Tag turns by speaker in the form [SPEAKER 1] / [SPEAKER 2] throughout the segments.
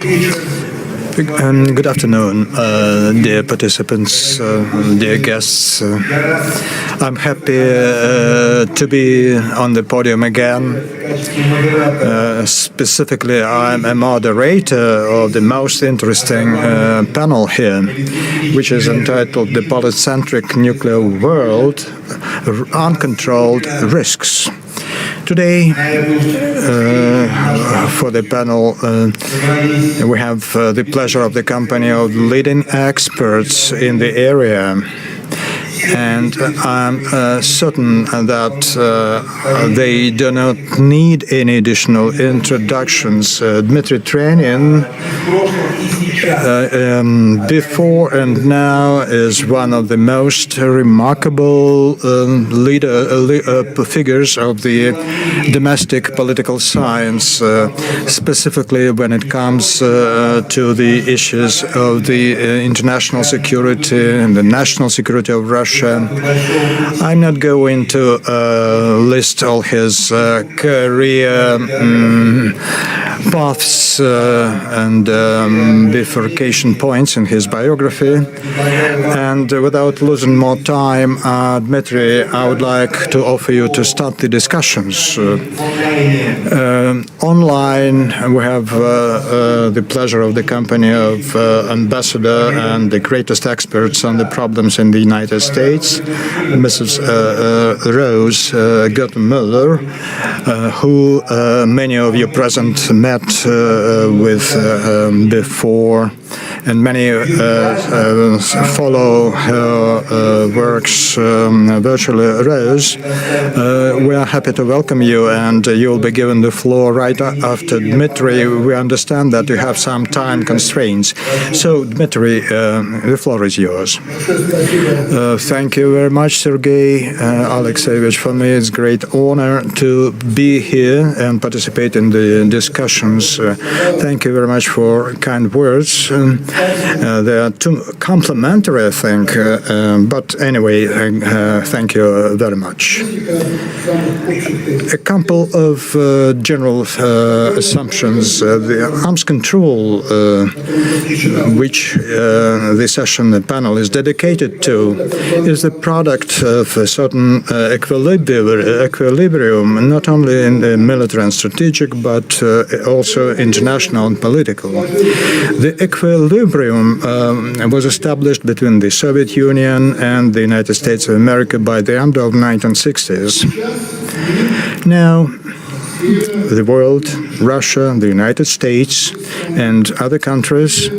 [SPEAKER 1] Good afternoon, dear participants, dear guests. I'm happy to be on the podium again. Specifically, I'm a moderator of the most interesting panel here, which is entitled The Polycentric Nuclear World, Uncontrolled Risks. Today, for the panel, we have the pleasure of the company of leading experts in the area. And I'm certain that they do not need any additional introductions. Dmitry Trenin, before and now, is one of the most remarkable figures of the domestic political science, specifically when it comes to the issues of the international security and the national security of Russia. I'm not going to list all his career paths and bifurcation points in his biography. And without losing more time, Dmitry, I would like to offer you to start the discussions. Online, we have the pleasure of the company of ambassador and the greatest experts on the problems in the United States, Mrs. Rose Gottemüller, who many of you present met with before, and many follow her works virtually. Rose, we are happy to welcome you, and you'll be given the floor right after Dmitry. We understand that you have some time constraints. So, Dmitry, the floor is yours. Thank you very much, Sergei Alexeyevich. For me, it's a great honor to be here and participate in the discussions. Thank you very much for kind words. They are too complimentary, I think. But anyway, thank you very much. A couple of general assumptions. The arms control, which the session, the panel is dedicated to, is the product of a certain equilibrium, not only in the military and strategic, but also international and political. The equilibrium was established between the Soviet Union and the United States of America by the end of the 1960s. Now, the world, Russia, the United States, and other countries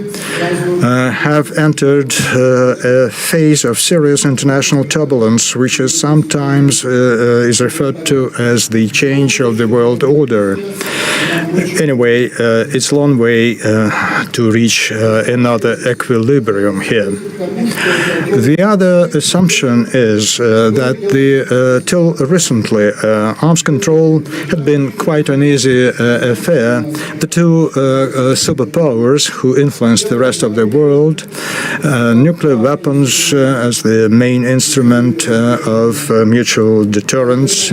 [SPEAKER 1] have entered a phase of serious international turbulence, which is sometimes is referred to as the change of the world order. Anyway, it's a long way to reach another equilibrium here. The other assumption is that till recently, arms control had been quite an easy affair. The two superpowers who influenced the rest of the world, nuclear weapons as the main instrument of mutual deterrence,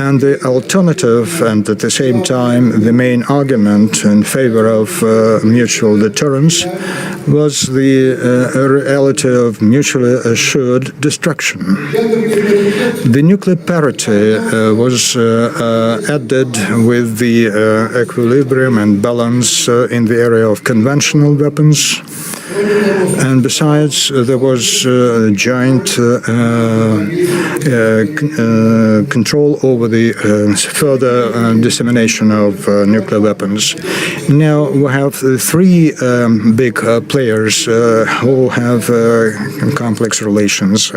[SPEAKER 1] and the alternative, and at the same time the main argument in favor of mutual deterrence, was the reality of mutually assured destruction. The nuclear parity was added with the equilibrium and balance in the area of conventional weapons. And besides, there was joint control over the further dissemination of nuclear weapons. Now we have three big players who have complex relations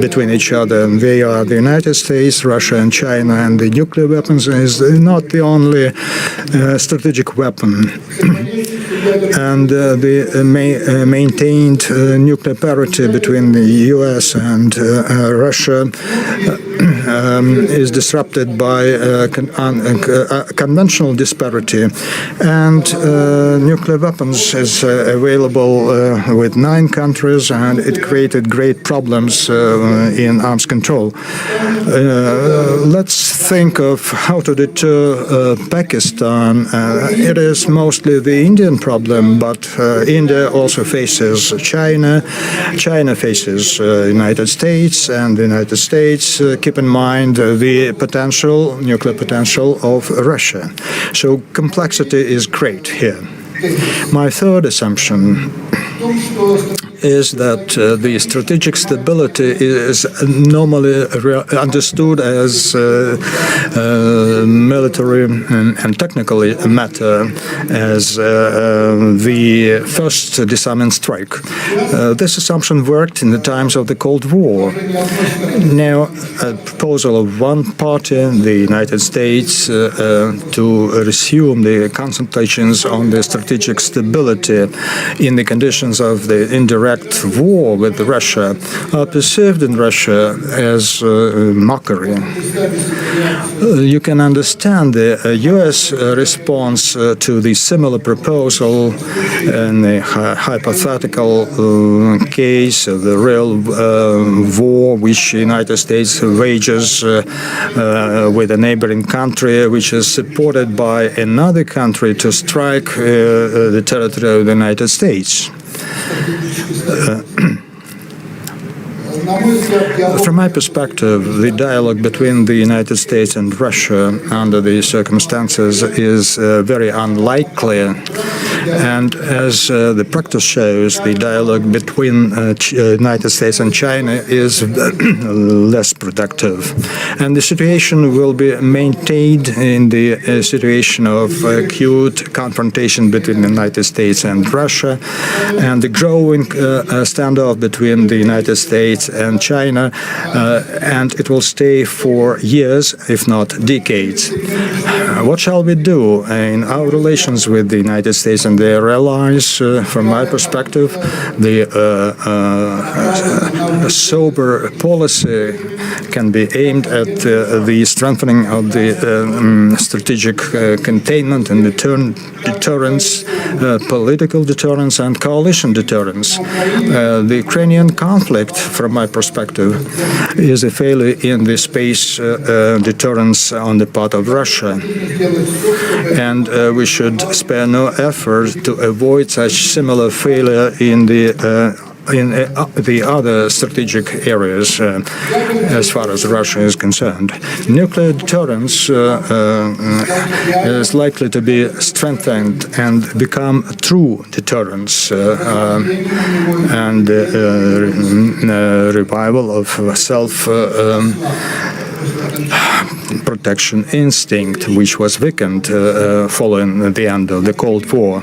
[SPEAKER 1] between each other. They are the United States, Russia, and China, and the nuclear weapons is not the only strategic weapon. And the maintained nuclear parity between the U.S. and Russia is disrupted by conventional disparity, and nuclear weapons is available with 9 countries, and it created great problems in arms control. Let's think of how to deter Pakistan. It is mostly the Indian problem, but India also faces China. China faces United States, and the United States, keep in mind the nuclear potential of Russia. So complexity is great here. My third assumption is that the strategic stability is normally understood as military and technically a matter, as the first disarmament strike. This assumption worked in the times of the Cold War. Now, a proposal of one party, the United States, to resume the consultations on the strategic stability in the conditions of the indirect war with Russia are perceived in Russia as mockery. You can understand the U.S. response to the similar proposal in the hypothetical case of the real war which the United States wages with a neighboring country, which is supported by another country to strike the territory of the United States. From my perspective, the dialogue between the United States and Russia under these circumstances is very unlikely. And as the practice shows, the dialogue between United States and China is less productive. And the situation will be maintained in the situation of acute confrontation between the United States and Russia, and the growing standoff between the United States and China, and it will stay for years, if not decades. What shall we do in our relations with the United States and their allies? From my perspective, the sober policy can be aimed at the strengthening of the strategic containment and deterrence, political deterrence and coalition deterrence. The Ukrainian conflict, from my perspective, is a failure in the space deterrence on the part of Russia. And we should spare no effort to avoid such similar failure in the other strategic areas as far as Russia is concerned. Nuclear deterrence is likely to be strengthened and become true deterrence and revival of self-protection instinct, which was weakened following the end of the Cold War.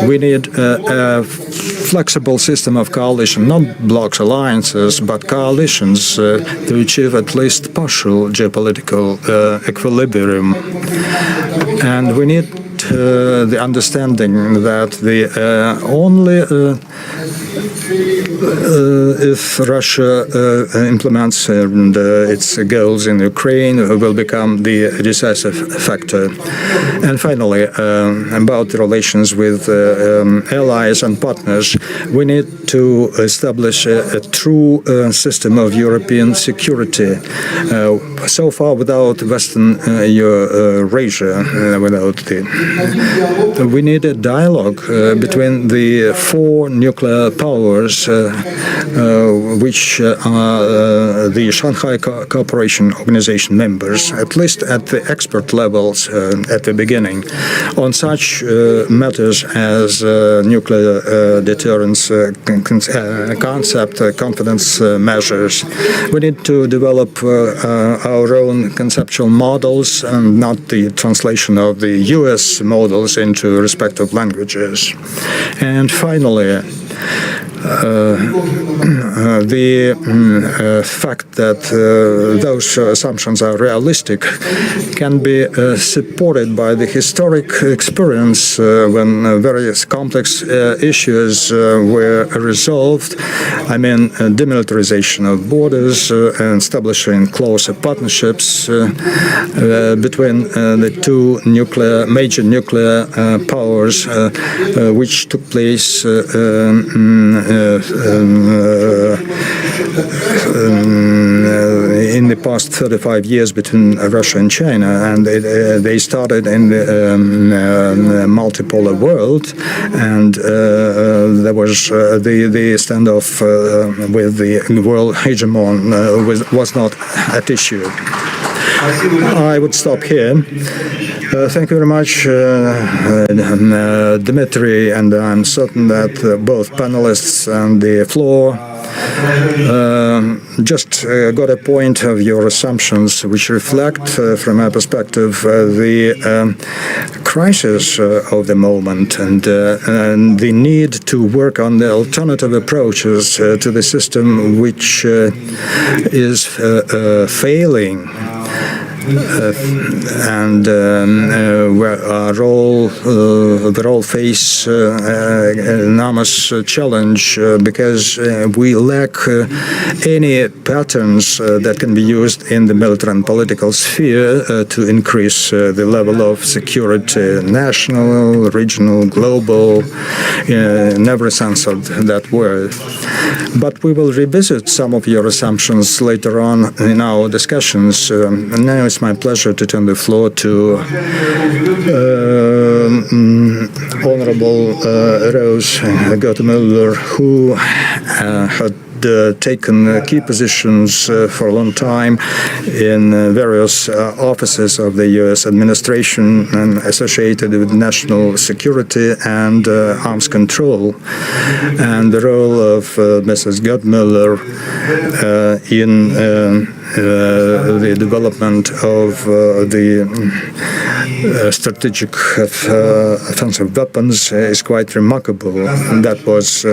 [SPEAKER 1] We need a flexible system of coalition, not blocs, alliances, but coalitions to achieve at least partial geopolitical equilibrium. And we need the understanding that the only if Russia implements its goals in Ukraine will become the decisive factor. And finally, about the relations with allies and partners, we need to establish a true system of European security. So far, without Western Eurasia, we need a dialogue between the 4 nuclear powers, which are the Shanghai Cooperation Organization members, at least at the expert levels at the beginning, on such matters as nuclear deterrence concept, confidence measures. We need to develop our own conceptual models and not the translation of the U.S. models into respective languages. And finally, the fact that those assumptions are realistic can be supported by the historic experience when various complex issues were resolved. I mean, demilitarization of borders and establishing closer partnerships between the two major nuclear powers, which took place in the past 35 years between Russia and China, and they started in the multipolar world, and there was the standoff with the world hegemon was not at issue. I would stop here. Thank you very much, Dmitry, and I'm certain that both panelists and the floor just got a point of your assumptions, which reflect, from my perspective, the crisis of the moment and the need to work on the alternative approaches to the system which is failing. And we all face enormous challenge because we lack any patterns that can be used in the military and political sphere to increase the level of security, national, regional, global, in every sense of that word. But we will revisit some of your assumptions later on in our discussions. Now it's my pleasure to turn the floor to Honorable Rose Gottemüller, who had taken key positions for a long time in various offices of the U.S. administration and associated with national security and arms control. And the role of Mrs. Gottemüller in the development of the strategic offensive weapons is quite remarkable. And that was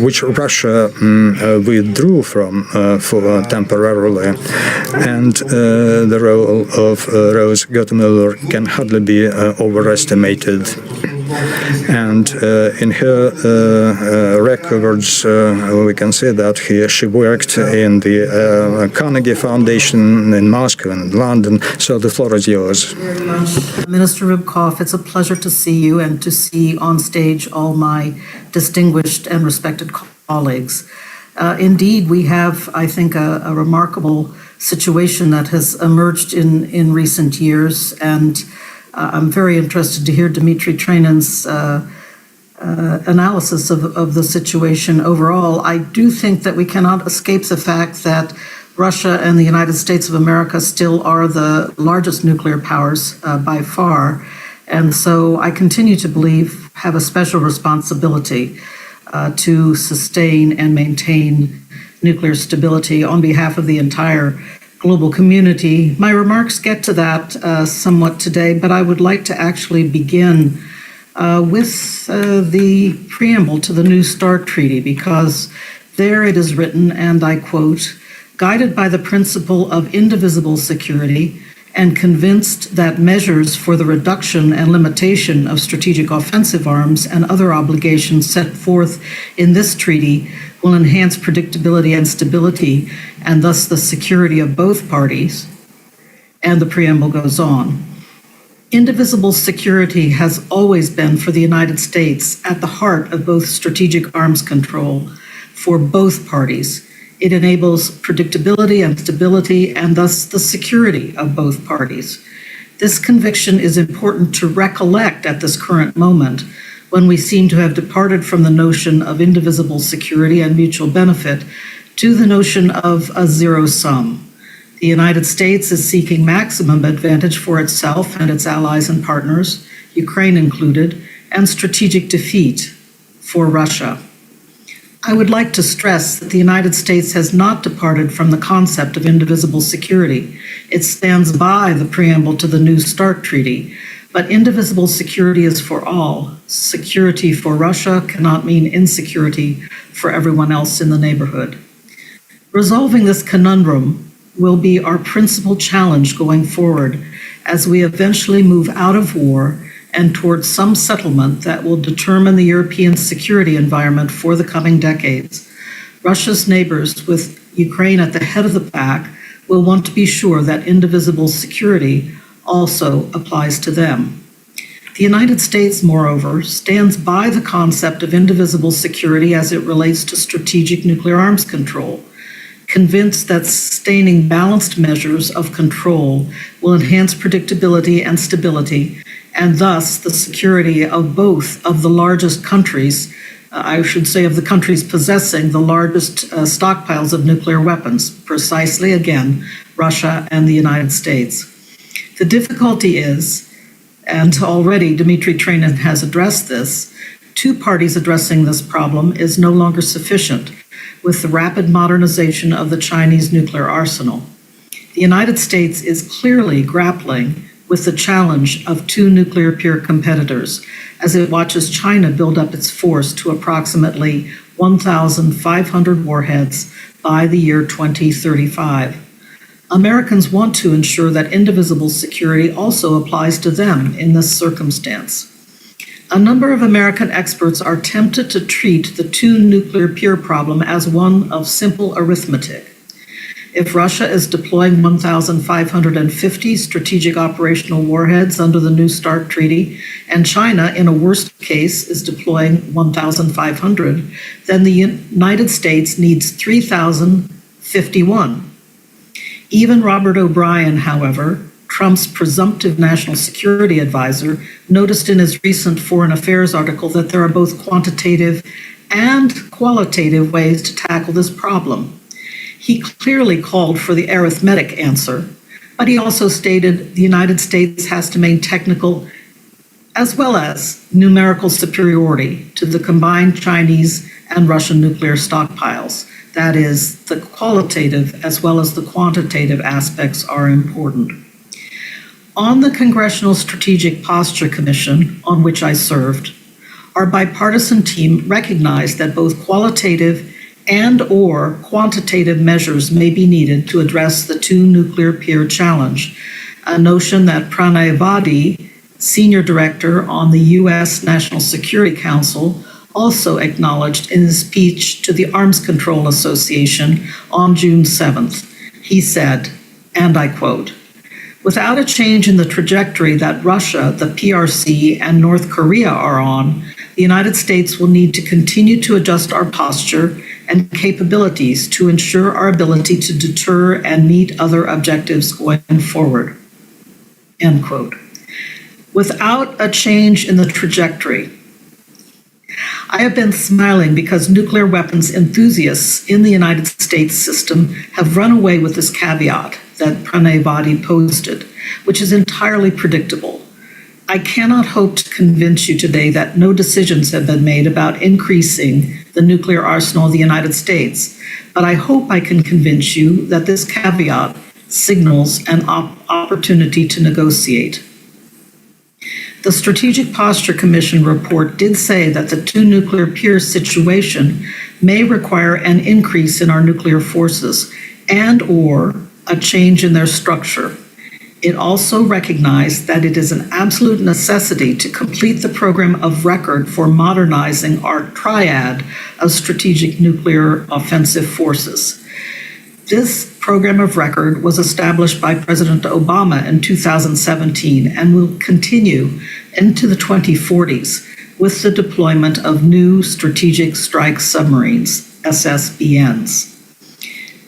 [SPEAKER 1] which Russia withdrew from temporarily, and the role of Rose Gottemüller can hardly be overestimated. And in her records, we can say that she worked in the Carnegie Foundation in Moscow and London. So the floor is yours.
[SPEAKER 2] Minister Rybkov, it's a pleasure to see you and to see on stage all my distinguished and respected colleagues. Indeed, we have, I think, a remarkable situation that has emerged in recent years, and I'm very interested to hear Dmitry Trenin's analysis of the situation overall. I do think that we cannot escape the fact that Russia and the United States of America still are the largest nuclear powers by far, and so I continue to believe have a special responsibility to sustain and maintain nuclear stability on behalf of the entire global community. My remarks get to that somewhat today, but I would like to actually begin with the preamble to the New START Treaty, because there it is written, and I quote, "Guided by the principle of indivisible security and convinced that measures for the reduction and limitation of strategic offensive arms and other obligations set forth in this treaty will enhance predictability and stability and thus the security of both parties." And the preamble goes on. Indivisible security has always been for the United States at the heart of both strategic arms control for both parties. It enables predictability and stability and thus the security of both parties. This conviction is important to recollect at this current moment, when we seem to have departed from the notion of indivisible security and mutual benefit to the notion of a zero sum. The United States is seeking maximum advantage for itself and its allies and partners, Ukraine included, and strategic defeat for Russia. I would like to stress that the United States has not departed from the concept of indivisible security. It stands by the preamble to the New START Treaty, But indivisible security is for all. Security for Russia cannot mean insecurity for everyone else in the neighborhood. Resolving this conundrum will be our principal challenge going forward as we eventually move out of war and towards some settlement that will determine the European security environment for the coming decades. Russia's neighbors, with Ukraine at the head of the pack, will want to be sure that indivisible security also applies to them. The United States, moreover, stands by the concept of indivisible security as it relates to strategic nuclear arms control, convinced that sustaining balanced measures of control will enhance predictability and stability, and thus the security of both of the largest countries, I should say of the countries possessing the largest stockpiles of nuclear weapons, precisely, again, Russia and the United States. The difficulty is, and already Dmitry Trenin has addressed this, two parties addressing this problem is no longer sufficient with the rapid modernization of the Chinese nuclear arsenal. The United States is clearly grappling with the challenge of two nuclear peer competitors as it watches China build up its force to approximately 1,500 warheads by the year 2035. Americans want to ensure that indivisible security also applies to them in this circumstance. A number of American experts are tempted to treat the two nuclear peer problem as one of simple arithmetic. If Russia is deploying 1,550 strategic operational warheads under the New START Treaty, and China, in a worst case, is deploying 1,500, then the United States needs 3,051. Even Robert O'Brien, however, Trump's presumptive national security advisor, noticed in his recent Foreign Affairs article that there are both quantitative and qualitative ways to tackle this problem. He clearly called for the arithmetic answer, but he also stated the United States has to maintain technical as well as numerical superiority to the combined Chinese and Russian nuclear stockpiles. That is, the qualitative as well as the quantitative aspects are important. On the Congressional Strategic Posture Commission, on which I served, our bipartisan team recognized that both qualitative and/or quantitative measures may be needed to address the two nuclear peer challenge, a notion that Pranay Vadi, Senior Director on the U.S. National Security Council, also acknowledged in his speech to the Arms Control Association on June 7th. He said, and I quote, "Without a change in the trajectory that Russia, the PRC, and North Korea are on, the United States will need to continue to adjust our posture and capabilities to ensure our ability to deter and meet other objectives going forward." End quote. Without a change in the trajectory. I have been smiling because nuclear weapons enthusiasts in the United States system have run away with this caveat that Pranay Vadi posted, which is entirely predictable. I cannot hope to convince you today that no decisions have been made about increasing the nuclear arsenal of the United States, but I hope I can convince you that this caveat signals an opportunity to negotiate. The Strategic Posture Commission report did say that the two nuclear peer situation may require an increase in our nuclear forces and/or a change in their structure. It also recognized that it is an absolute necessity to complete the program of record for modernizing our triad of strategic nuclear offensive forces. This program of record was established by President Obama in 2017 and will continue into the 2040s with the deployment of new strategic strike submarines, SSBNs.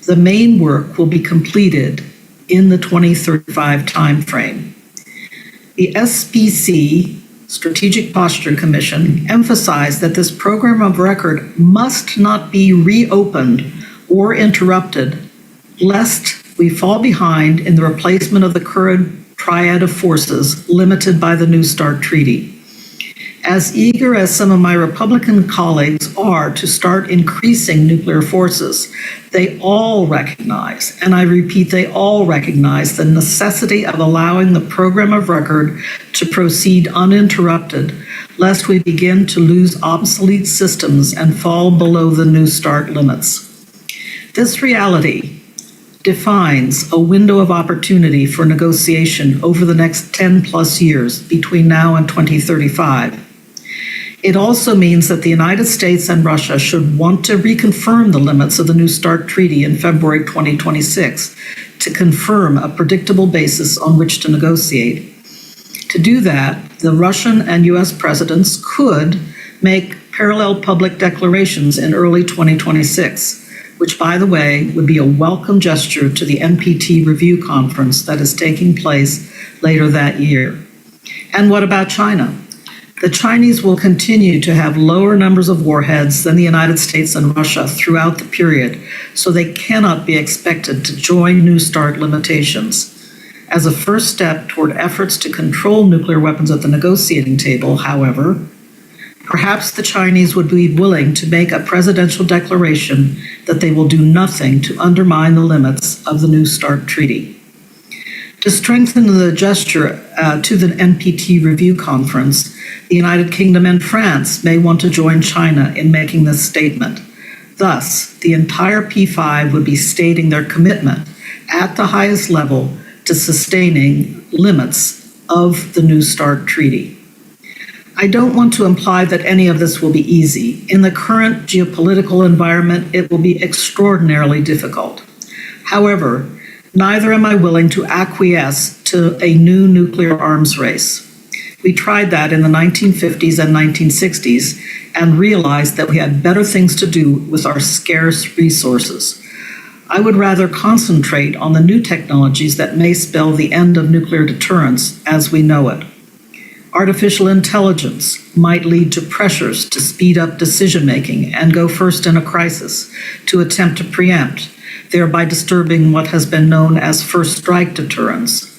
[SPEAKER 2] The main work will be completed in the 2035 timeframe. The SPC, Strategic Posture Commission, emphasized that this program of record must not be reopened or interrupted, lest we fall behind in the replacement of the current triad of forces limited by the New START Treaty. As eager as some of my Republican colleagues are to start increasing nuclear forces, they all recognize, and I repeat, they all recognize the necessity of allowing the program of record to proceed uninterrupted, lest we begin to lose obsolete systems and fall below the New START limits. This reality defines a window of opportunity for negotiation over the next 10 plus years between now and 2035. It also means that the United States and Russia should want to reconfirm the limits of the New START Treaty in February 2026 to confirm a predictable basis on which to negotiate. To do that, the Russian and U.S. presidents could make parallel public declarations in early 2026, which, by the way, would be a welcome gesture to the NPT review conference that is taking place later that year. And what about China? The Chinese will continue to have lower numbers of warheads than the United States and Russia throughout the period, so they cannot be expected to join New START limitations. As a first step toward efforts to control nuclear weapons at the negotiating table, however, perhaps the Chinese would be willing to make a presidential declaration that they will do nothing to undermine the limits of the New START Treaty. To strengthen the gesture to the NPT review conference, the United Kingdom and France may want to join China in making this statement. Thus, the entire P5 would be stating their commitment at the highest level to sustaining limits of the New START Treaty. I don't want to imply that any of this will be easy. In the current geopolitical environment, it will be extraordinarily difficult. However, neither am I willing to acquiesce to a new nuclear arms race. We tried that in the 1950s and 1960s and realized that we had better things to do with our scarce resources. I would rather concentrate on the new technologies that may spell the end of nuclear deterrence as we know it. Artificial intelligence might lead to pressures to speed up decision-making and go first in a crisis, to attempt to preempt, thereby disturbing what has been known as first strike deterrence.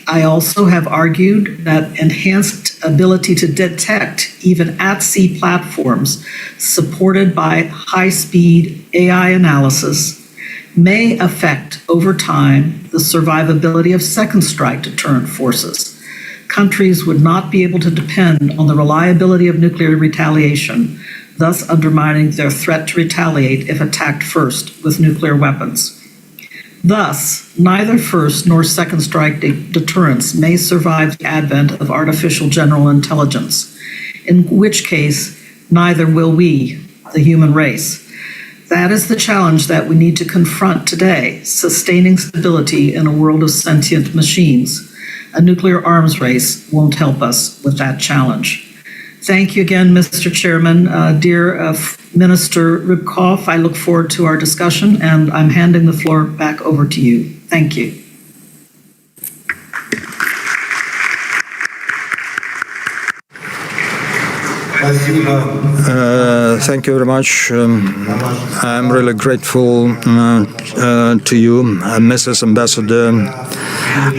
[SPEAKER 2] I also have argued that enhanced ability to detect even at-sea platforms supported by high-speed AI analysis may affect over time the survivability of second strike deterrent forces. Countries would not be able to depend on the reliability of nuclear retaliation, thus undermining their threat to retaliate if attacked first with nuclear weapons. Thus, neither first nor second strike deterrence may survive the advent of artificial general intelligence, in which case neither will we, the human race. That is the challenge that we need to confront today, sustaining stability in a world of sentient machines. A nuclear arms race won't help us with that challenge. Thank you again, Mr. Chairman. Dear Minister Rybkov, I look forward to our discussion, and I'm handing the floor back over to you. Thank you.
[SPEAKER 1] Thank you very much. I'm really grateful to you, Mrs. Ambassador,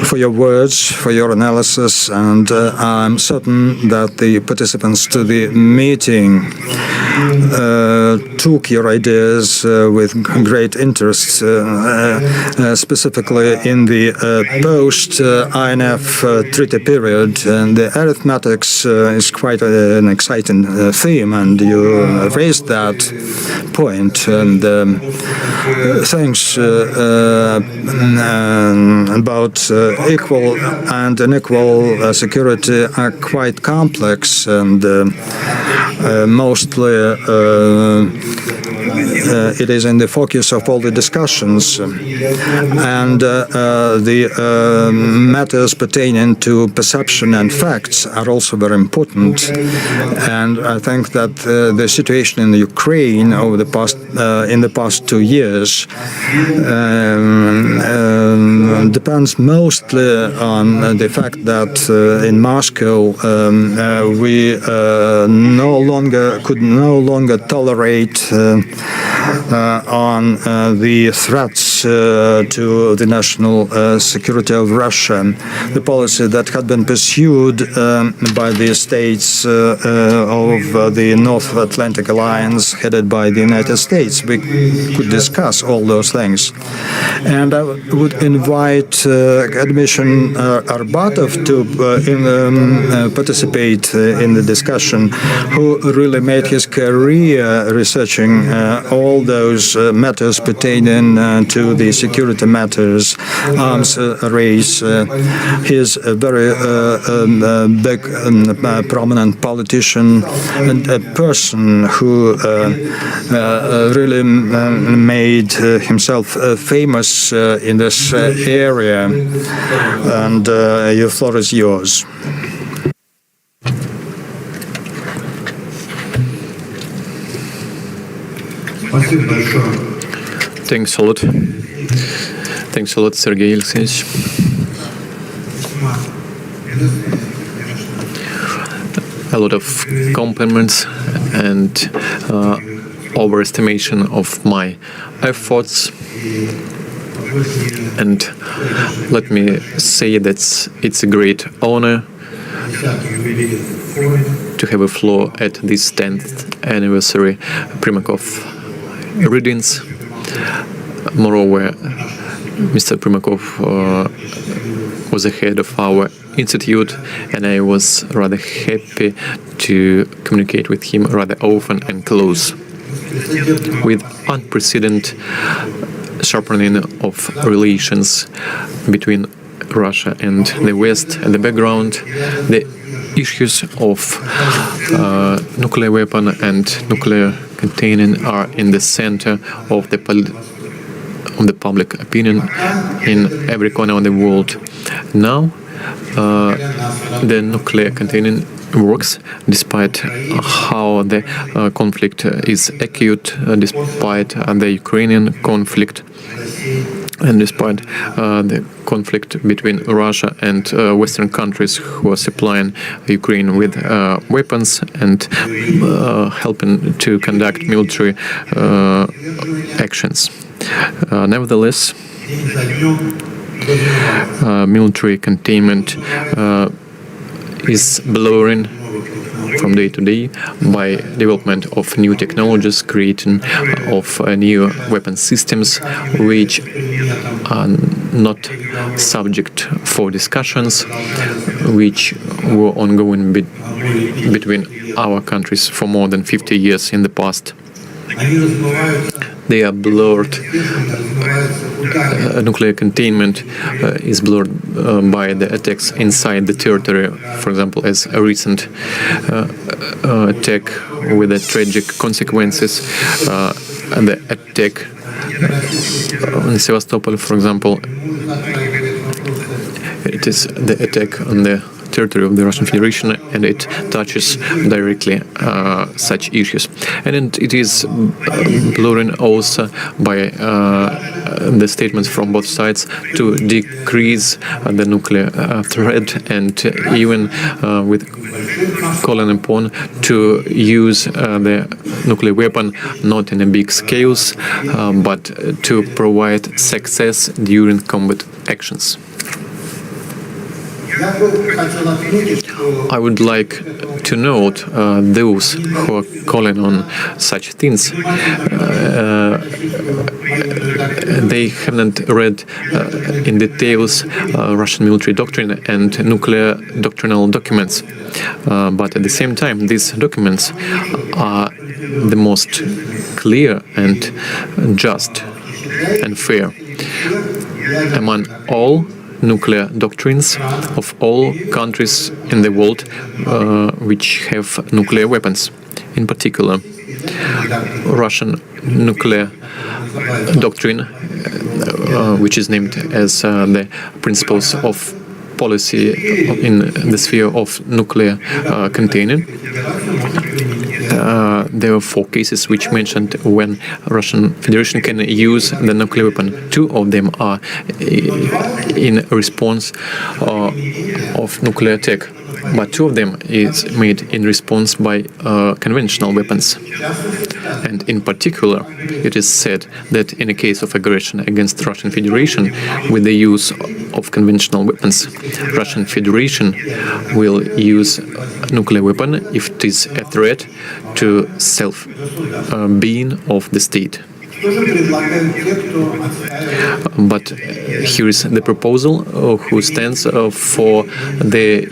[SPEAKER 1] for your words, for your analysis, and I'm certain that the participants to the meeting took your ideas with great interest, specifically in the post-INF treaty period. And the arithmetics is quite an exciting theme, and you raised that point. And thanks about equal and unequal security are quite complex, and mostly it is in the focus of all the discussions, and the matters pertaining to perception and facts are also very important. And I think that the situation in Ukraine over in the past 2 years depends mostly on the fact that in Moscow we could no longer tolerate on the threats to the national security of Russia, the policy that had been pursued by the states of the North Atlantic Alliance headed by the United States. We could discuss all those things. And I would invite Academician Arbatov to participate in the discussion, who really made his career researching all those matters pertaining to the security matters, arms race. He's a very big, prominent politician and a person who really made himself famous in this area. And your floor is yours.
[SPEAKER 3] Thanks a lot. Thanks a lot, Sergei Alexeyevich. A lot of compliments and overestimation of my efforts. And let me say that it's a great honor to have a floor at this 10th anniversary Primakov readings. Moreover, Mr. Primakov was the head of our institute, and I was rather happy to communicate with him rather often and close. With unprecedented sharpening of relations between Russia and the West at the background, the issues of nuclear weapon and nuclear containing are in the center of the public opinion in every corner of the world. Now, the nuclear containing works, despite how the conflict is acute, despite the Ukrainian conflict, and despite the conflict between Russia and Western countries who are supplying Ukraine with weapons and helping to conduct military actions. Nevertheless, military containment is blurring from day to day by development of new technologies, creating of new weapon systems which are not subject for discussions, which were ongoing between our countries for more than 50 years in the past. They are blurred. Nuclear containment is blurred by the attacks inside the territory. For example, as a recent attack with the tragic consequences, the attack in Sevastopol, for example, it is the attack on the territory of the Russian Federation, and it touches directly such issues. And it is blurring also by the statements from both sides to decrease the nuclear threat, and even with calling upon to use the nuclear weapon not in a big scales, but to provide success during combat actions. I would like to note those who are calling on such things. They haven't read in details Russian military doctrine and nuclear doctrinal documents. But at the same time, these documents are the most clear and just and fair among all nuclear doctrines of all countries in the world which have nuclear weapons. In particular, Russian nuclear doctrine, which is named as the principles of policy in the sphere of nuclear containing. There are 4 cases which mentioned when Russian Federation can use the nuclear weapon. 2 of them are in response of nuclear attack, but 2 of them is made in response by conventional weapons. And in particular, it is said that in a case of aggression against Russian Federation with the use of conventional weapons, Russian Federation will use nuclear weapon if it is a threat to self-being of the state. But here is the proposal who stands for the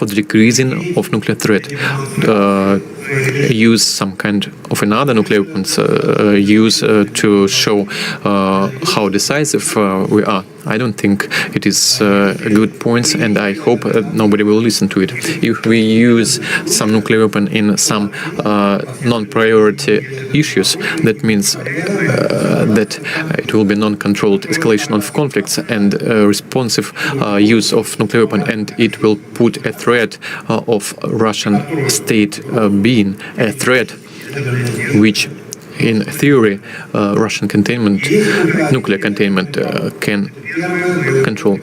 [SPEAKER 3] decreasing of nuclear threat. Use some kind of another nuclear weapons, use to show how decisive we are. I don't think it is a good point, and I hope nobody will listen to it. If we use some nuclear weapon in some non-priority issues, that means that it will be non-controlled escalation of conflicts and responsive use of nuclear weapon, and it will put a threat of Russian state being a threat which in theory Russian containment, nuclear containment can control.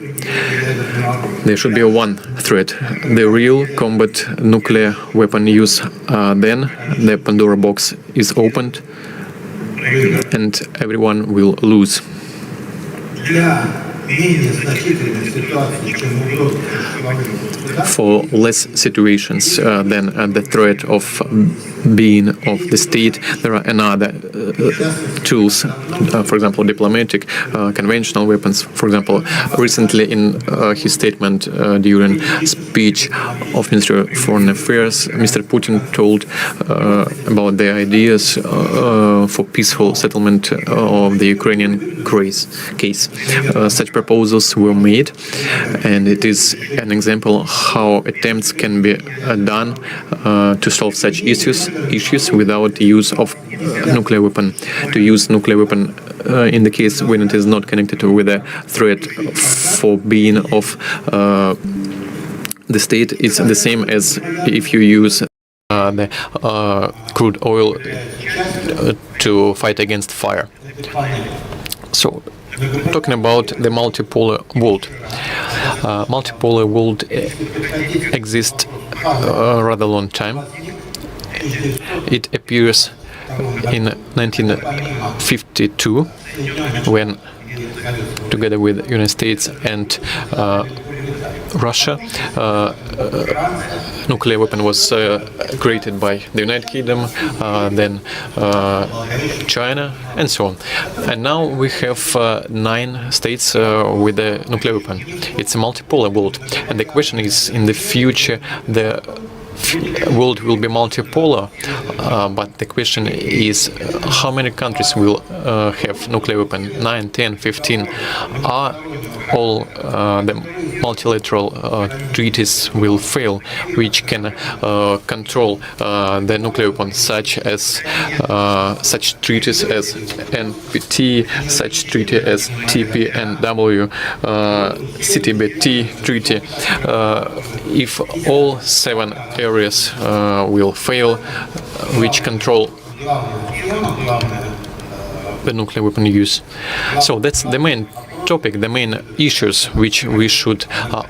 [SPEAKER 3] There should be one threat, the real combat nuclear weapon use. Then the Pandora box is opened and everyone will lose. For less situations than the threat of being of the state, there are another tools, for example, diplomatic, conventional weapons. For example, recently in his statement during speech of Minister of Foreign Affairs, Mr. Putin told about the ideas for peaceful settlement of the Ukrainian case. Such proposals were made, and it is an example how attempts can be done to solve such issues without use of nuclear weapon. To use nuclear weapon in the case when it is not connected with a threat for being of the state, it's the same as if you use the crude oil to fight against fire. So, talking about the multipolar world. Multipolar world exists a rather long time. It appears in 1952 when, together with the United States and Russia, nuclear weapon was created by the United Kingdom, then China, and so on. And now we have 9 states with a nuclear weapon. It's a multipolar world, and the question is, in the future, the world will be multipolar, but the question is how many countries will have nuclear weapon? 9, 10, 15? Are all the multilateral treaties will fail, which can control the nuclear weapon, such such treaties as NPT, such treaty as TPNW, CTBT treaty? If all 7 areas will fail, which control the nuclear weapon use. So that's the main topic, the main issues which we should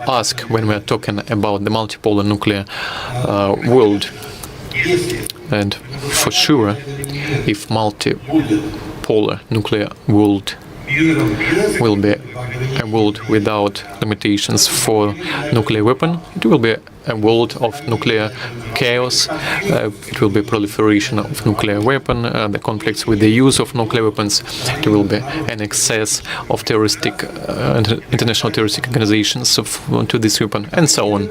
[SPEAKER 3] ask when we are talking about the multipolar nuclear world. And for sure, if multipolar nuclear world will be a world without limitations for nuclear weapon, it will be a world of nuclear chaos. It will be proliferation of nuclear weapon, the conflicts with the use of nuclear weapons. It will be an excess of terroristic, international terroristic organizations to this weapon, and so on.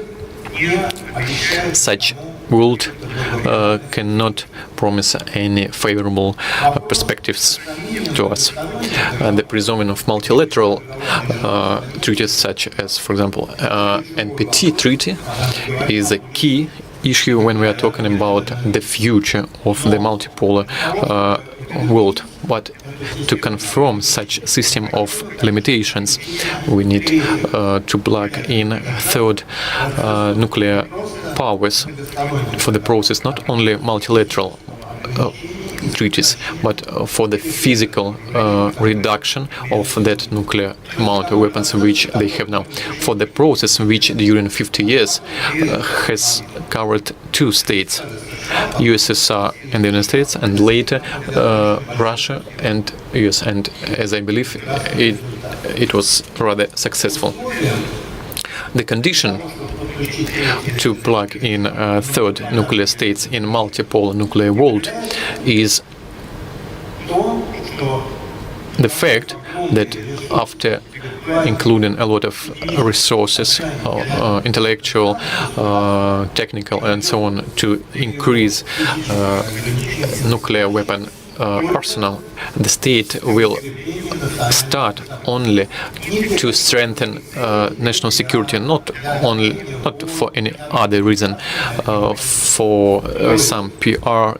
[SPEAKER 3] Such world cannot promise any favorable perspectives to us. The preserving of multilateral treaties, such as, for example, NPT treaty, is a key issue when we are talking about the future of the multipolar world. But to confirm such system of limitations, we need to plug in third nuclear powers for the process, not only multilateral treaties, but for the physical reduction of that nuclear amount of weapons which they have now. For the process which during 50 years has covered 2 states. USSR and the United States, and later Russia and US. And as I believe, it was rather successful. The condition to plug in third nuclear states in multipolar nuclear world is the fact that after including a lot of resources, intellectual, technical, and so on, to increase nuclear weapon arsenal, the state will start only to strengthen national security, not for any other reason, for some PR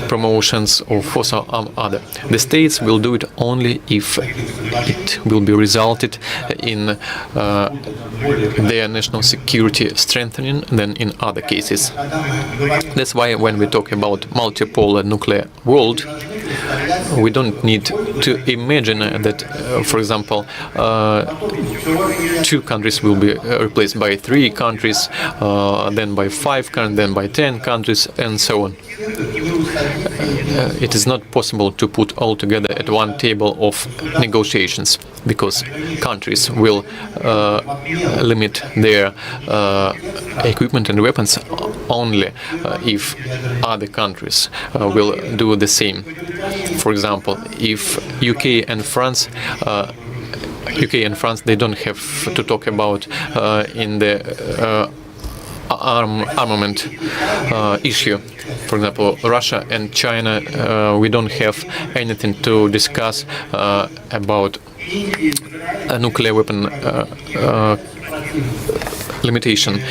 [SPEAKER 3] promotions or for some other. The states will do it only if it will be resulted in their national security strengthening than in other cases. That's why when we talk about multipolar nuclear world, we don't need to imagine that, for example, two countries will be replaced by three countries, then by 5 countries, then by 10 countries, and so on. It is not possible to put all together at one table of negotiations, because countries will limit their equipment and weapons only if other countries will do the same. For example, if UK and France they don't have to talk about in the armament issue. For example, Russia and China, we don't have anything to discuss about a nuclear weapon limitation,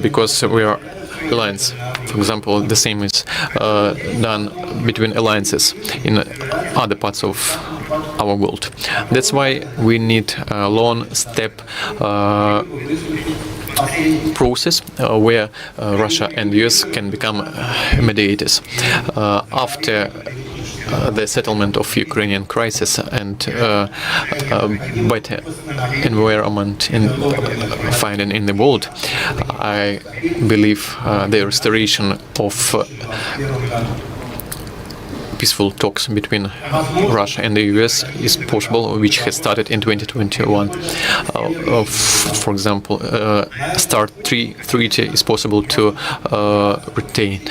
[SPEAKER 3] because we are alliance. For example, the same is done between alliances in other parts of our world. That's why we need a long step process where Russia and US can become mediators. After the settlement of Ukrainian crisis and better environment in finding in the world, I believe the restoration of peaceful talks between Russia and the US is possible, which has started in 2021. For example, START treaty is possible to retain.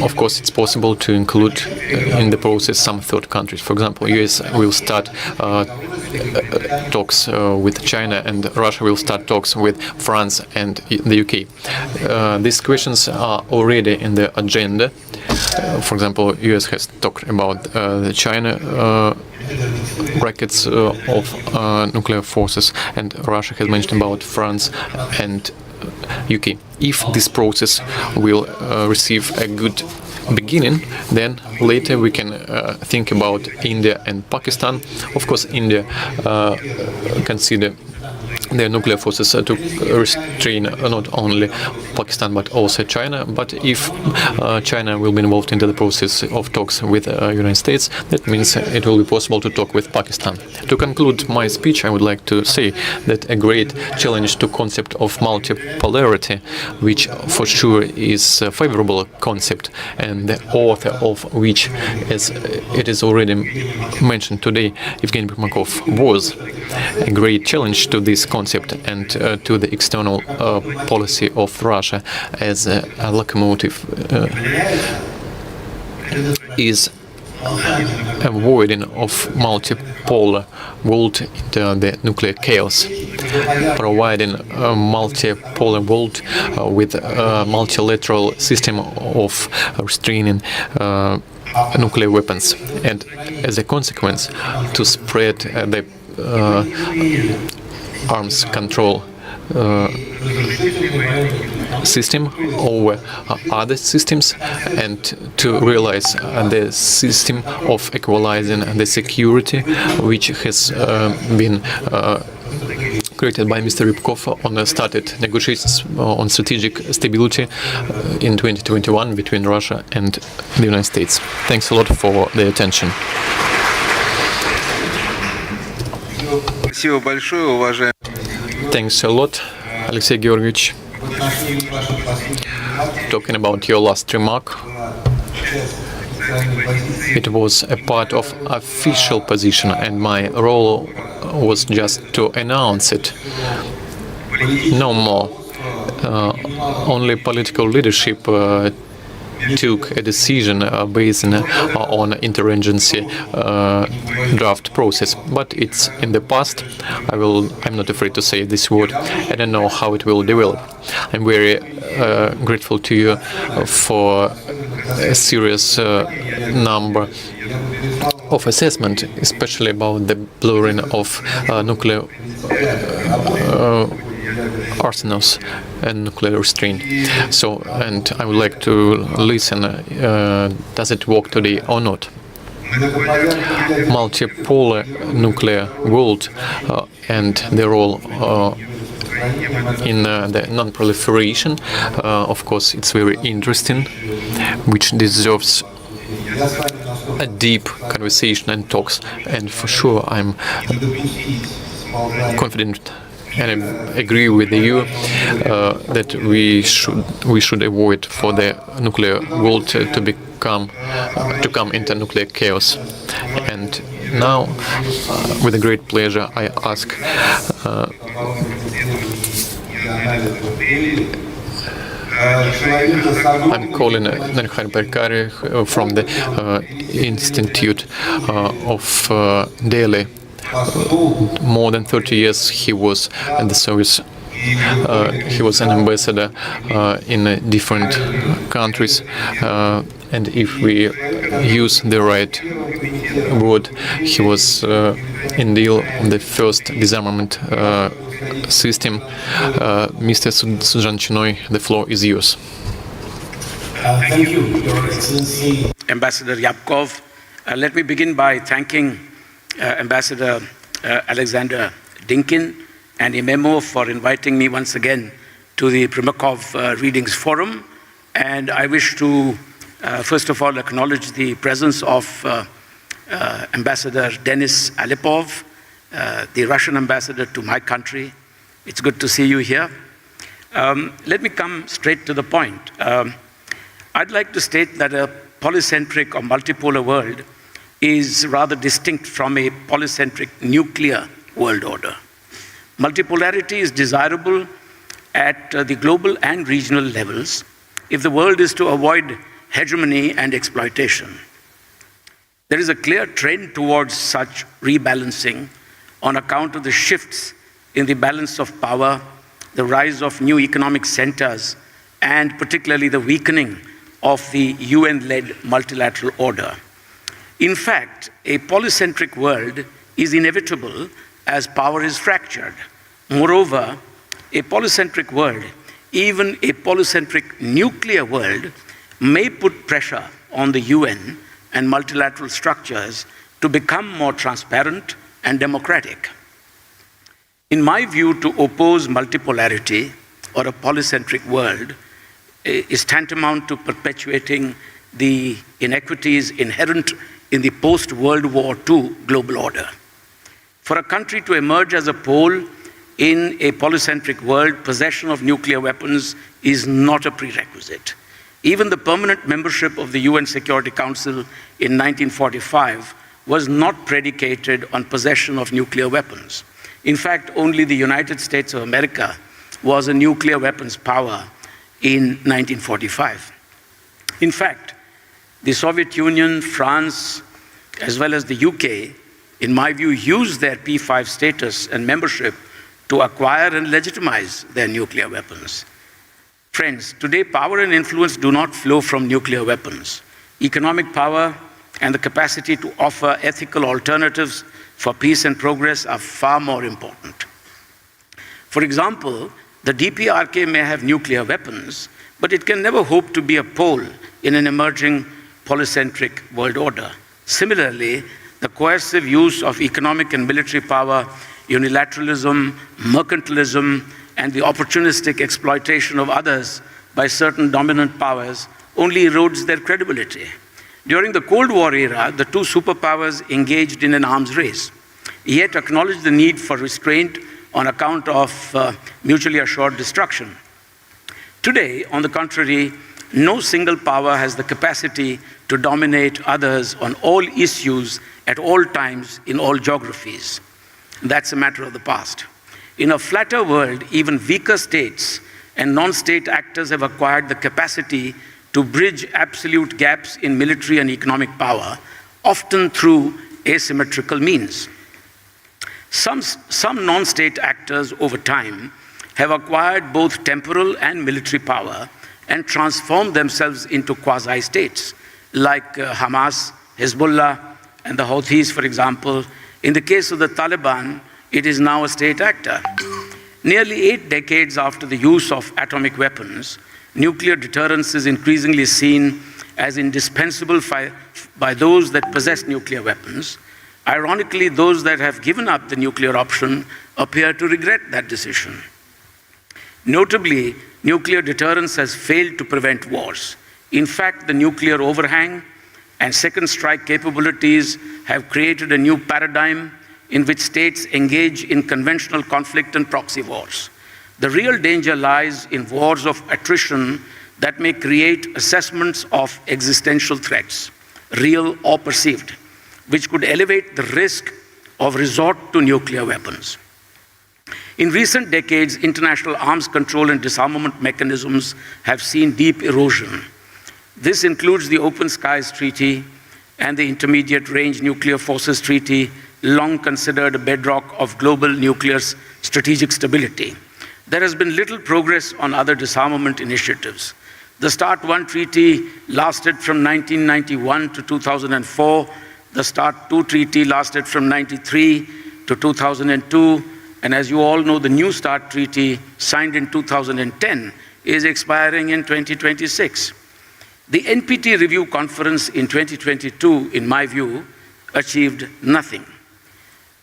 [SPEAKER 3] Of course, it's possible to include in the process some third countries. For example, US will start talks with China, and Russia will start talks with France and the UK. These questions are already in the agenda. For example, US has talked about the China brackets of nuclear forces, and Russia has mentioned about France and UK. If this process will receive a good beginning, then later we can think about India and Pakistan. Of course, India consider their nuclear forces to restrain not only Pakistan but also China. But if China will be involved into the process of talks with United States, that means it will be possible to talk with Pakistan. To conclude my speech, I would like to say that a great challenge to concept of multipolarity, which for sure is a favorable concept, and the author of which, as it is already mentioned today, Evgeny Primakov, was a great challenge to this concept and to the external policy of Russia as a locomotive, is avoiding of multipolar world into the nuclear chaos, providing a multipolar world with a multilateral system of restraining nuclear weapons, and as a consequence to spread the arms control system over other systems, and to realize the system of equalizing the security which has been created by Mr. Rybkov on the started negotiations on strategic stability in 2021 between Russia and the United States. Thanks a lot for the attention.
[SPEAKER 4] Спасибо большое, уважаемый.
[SPEAKER 3] Thanks a lot, Alexey Georgievich. Talking about your last remark, it was a part of official position, and my role was just to announce it. No more. Only political leadership took a decision based on interagency draft process, but it's in the past. I'm not afraid to say this word. I don't know how it will develop. I'm very grateful to you for a serious number of assessment, especially about the blurring of nuclear arsenals and nuclear restraint. So, and I would like to listen, does it work today or not? Multipolar nuclear world and the role in the non-proliferation, of course, it's very interesting, which deserves a deep conversation and talks, and for sure I'm confident and I agree with you that we should avoid for the nuclear world to come into nuclear chaos. And now, with a great pleasure, I ask I'm calling Narhan Perkari from the Institute of Delhi. More than 30 years he was in the service. He was an ambassador in different countries, and if we use the right word, he was in deal on the first disarmament system. Mr. Sujan Chinoy, the floor is yours.
[SPEAKER 4] Thank you, Your Excellency. Ambassador Ryabkov. Let me begin by thanking Ambassador Alexander Dinkin and IMEMO for inviting me once again to the Primakov Readings Forum. And I wish to, first of all, acknowledge the presence of Ambassador Denis Alepov, the Russian ambassador to my country. It's good to see you here. Let me come straight to the point. I'd like to state that a polycentric or multipolar world is rather distinct from a polycentric nuclear world order. Multipolarity is desirable at the global and regional levels if the world is to avoid hegemony and exploitation. There is a clear trend towards such rebalancing on account of the shifts in the balance of power, the rise of new economic centers, and particularly the weakening of the UN-led multilateral order. In fact, a polycentric world is inevitable as power is fractured. Moreover, a polycentric world, even a polycentric nuclear world, may put pressure on the UN and multilateral structures to become more transparent and democratic. In my view, to oppose multipolarity or a polycentric world is tantamount to perpetuating the inequities inherent in the post-World War II global order. For a country to emerge as a pole in a polycentric world, possession of nuclear weapons is not a prerequisite. Even the permanent membership of the UN Security Council in 1945 was not predicated on possession of nuclear weapons. In fact, only the United States of America was a nuclear weapons power in 1945. In fact, the Soviet Union, France, as well as the UK, in my view, used their P5 status and membership to acquire and legitimize their nuclear weapons. Friends, today power and influence do not flow from nuclear weapons. Economic power and the capacity to offer ethical alternatives for peace and progress are far more important. For example, the DPRK may have nuclear weapons, but it can never hope to be a pole in an emerging polycentric world order. Similarly, the coercive use of economic and military power, unilateralism, mercantilism, and the opportunistic exploitation of others by certain dominant powers only erodes their credibility. During the Cold War era, the two superpowers engaged in an arms race, yet acknowledged the need for restraint on account of mutually assured destruction. Today, on the contrary, no single power has the capacity to dominate others on all issues at all times in all geographies. That's a matter of the past. In a flatter world, even weaker states and non-state actors have acquired the capacity to bridge absolute gaps in military and economic power, often through asymmetrical means. Some non-state actors over time have acquired both temporal and military power and transformed themselves into quasi-states, like Hamas, Hezbollah, and the Houthis, for example. In the case of the Taliban, it is now a state actor. Nearly 8 decades after the use of atomic weapons, nuclear deterrence is increasingly seen as indispensable by those that possess nuclear weapons. Ironically, those that have given up the nuclear option appear to regret that decision. Notably, nuclear deterrence has failed to prevent wars. In fact, the nuclear overhang and second strike capabilities have created a new paradigm in which states engage in conventional conflict and proxy wars. The real danger lies in wars of attrition that may create assessments of existential threats, real or perceived, which could elevate the risk of resort to nuclear weapons. In recent decades, international arms control and disarmament mechanisms have seen deep erosion. This includes the Open Skies Treaty and the Intermediate Range Nuclear Forces Treaty, long considered a bedrock of global nuclear strategic stability. There has been little progress on other disarmament initiatives. The START I treaty lasted from 1991 to 2004. The START II treaty lasted from 1993 to 2002. And as you all know, the New START treaty, signed in 2010, is expiring in 2026. The NPT Review Conference in 2022, in my view, achieved nothing.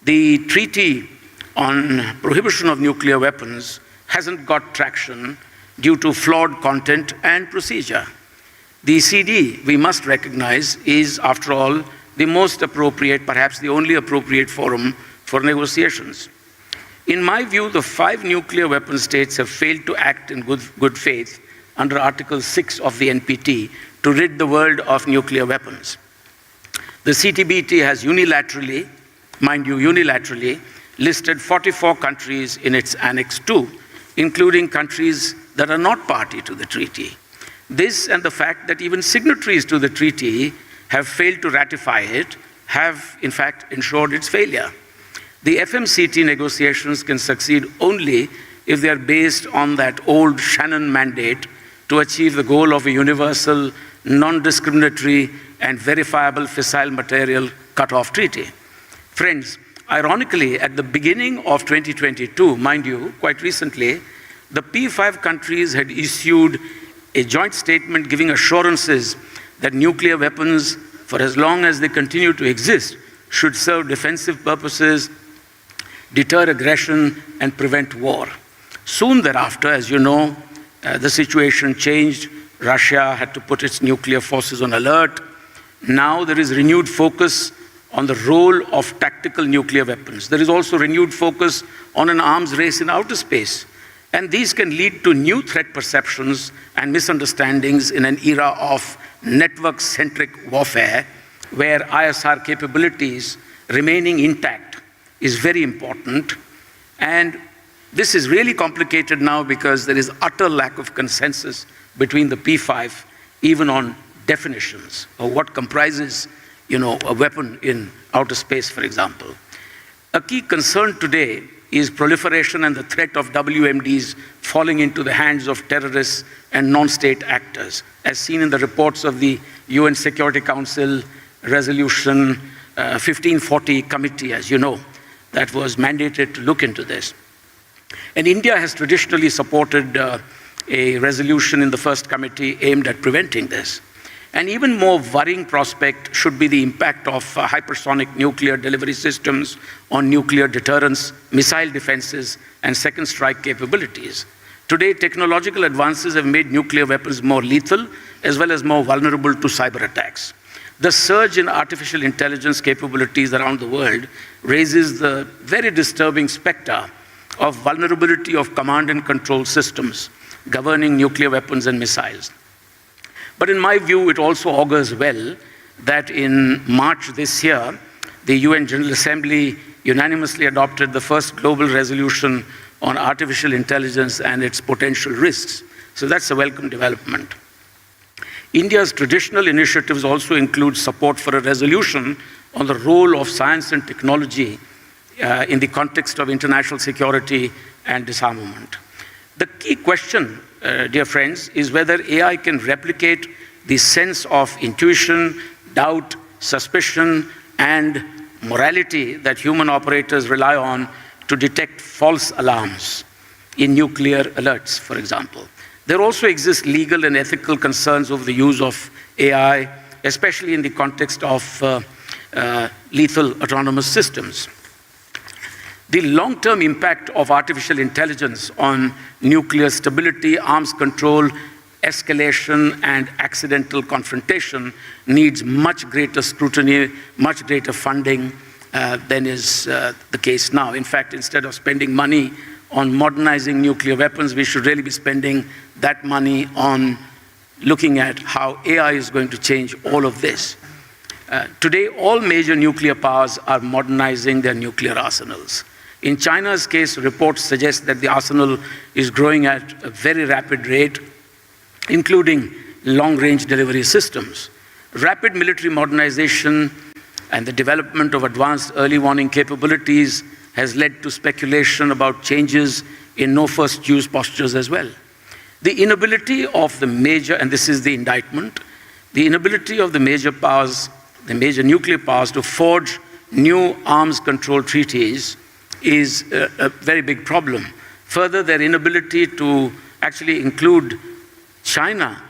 [SPEAKER 4] The Treaty on Prohibition of Nuclear Weapons hasn't got traction due to flawed content and procedure. The CD, we must recognize, is, after all, the most appropriate, perhaps the only appropriate forum for negotiations. In my view, the 5 nuclear weapon states have failed to act in good faith under Article 6 of the NPT to rid the world of nuclear weapons. The CTBT has unilaterally, mind you, unilaterally, listed 44 countries in its Annex 2, including countries that are not party to the treaty. This and the fact that even signatories to the treaty have failed to ratify it have, in fact, ensured its failure. The FMCT negotiations can succeed only if they are based on that old Shannon mandate to achieve the goal of a universal, non-discriminatory, and verifiable fissile material cut-off treaty. Friends, ironically, at the beginning of 2022, mind you, quite recently, the P5 countries had issued a joint statement giving assurances that nuclear weapons, for as long as they continue to exist, should serve defensive purposes, deter aggression, and prevent war. Soon thereafter, as you know, the situation changed. Russia had to put its nuclear forces on alert. Now there is renewed focus on the role of tactical nuclear weapons. There is also renewed focus on an arms race in outer space. And these can lead to new threat perceptions and misunderstandings in an era of network-centric warfare, where ISR capabilities remaining intact is very important. And this is really complicated now because there is utter lack of consensus between the P5, even on definitions of what comprises, a weapon in outer space, for example. A key concern today is proliferation and the threat of WMDs falling into the hands of terrorists and non-state actors, as seen in the reports of the UN Security Council Resolution 1540 Committee, as you know, that was mandated to look into this. And India has traditionally supported a resolution in the first committee aimed at preventing this. An even more worrying prospect should be the impact of hypersonic nuclear delivery systems on nuclear deterrence, missile defenses, and second strike capabilities. Today, technological advances have made nuclear weapons more lethal, as well as more vulnerable to cyber attacks. The surge in artificial intelligence capabilities around the world raises the very disturbing specter of vulnerability of command and control systems governing nuclear weapons and missiles. But in my view, it also augurs well that in March this year, the UN General Assembly unanimously adopted the first global resolution on artificial intelligence and its potential risks. So that's a welcome development. India's traditional initiatives also include support for a resolution on the role of science and technology in the context of international security and disarmament. The key question, dear friends, is whether AI can replicate the sense of intuition, doubt, suspicion, and morality that human operators rely on to detect false alarms in nuclear alerts, for example. There also exist legal and ethical concerns over the use of AI, especially in the context of lethal autonomous systems. The long-term impact of artificial intelligence on nuclear stability, arms control, escalation, and accidental confrontation needs much greater scrutiny, much greater funding than is the case now. In fact, instead of spending money on modernizing nuclear weapons, we should really be spending that money on looking at how AI is going to change all of this. Today, all major nuclear powers are modernizing their nuclear arsenals. In China's case, reports suggest that the arsenal is growing at a very rapid rate, including long-range delivery systems. Rapid military modernization and the development of advanced early warning capabilities has led to speculation about changes in no-first-use postures as well. The inability of the major, and this is the indictment, the inability of the major powers, the major nuclear powers, to forge new arms control treaties is a very big problem. Further, their inability to actually include China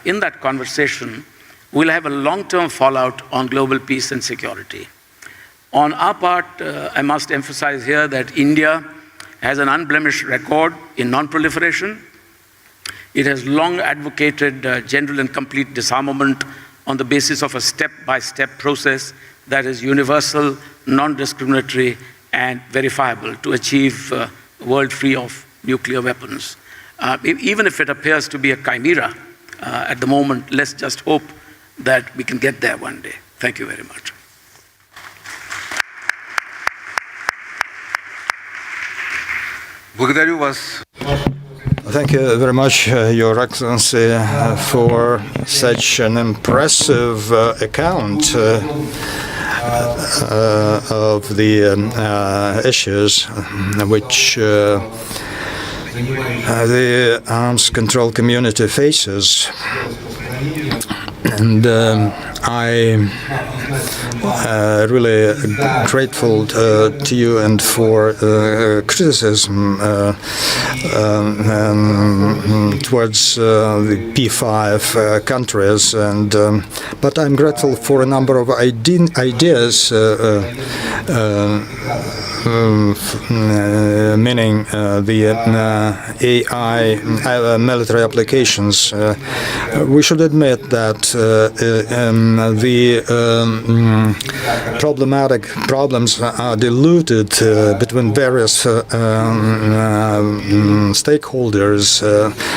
[SPEAKER 4] in that conversation will have a long-term fallout on global peace and security. On our part, I must emphasize here that India has an unblemished record in non-proliferation. It has long advocated general and complete disarmament on the basis of a step-by-step process that is universal, non-discriminatory, and verifiable to achieve a world free of nuclear weapons. Even if it appears to be a chimera at the moment, let's just hope that we can get there one day. Thank you very much.
[SPEAKER 1] Thank you very much, Your Excellency, for such an impressive account of the issues which the arms control community faces. And I really grateful to you and for criticism towards the P5 countries, and but I'm grateful for a number of ideas, meaning the AI military applications. We should admit that the problems are diluted between various stakeholders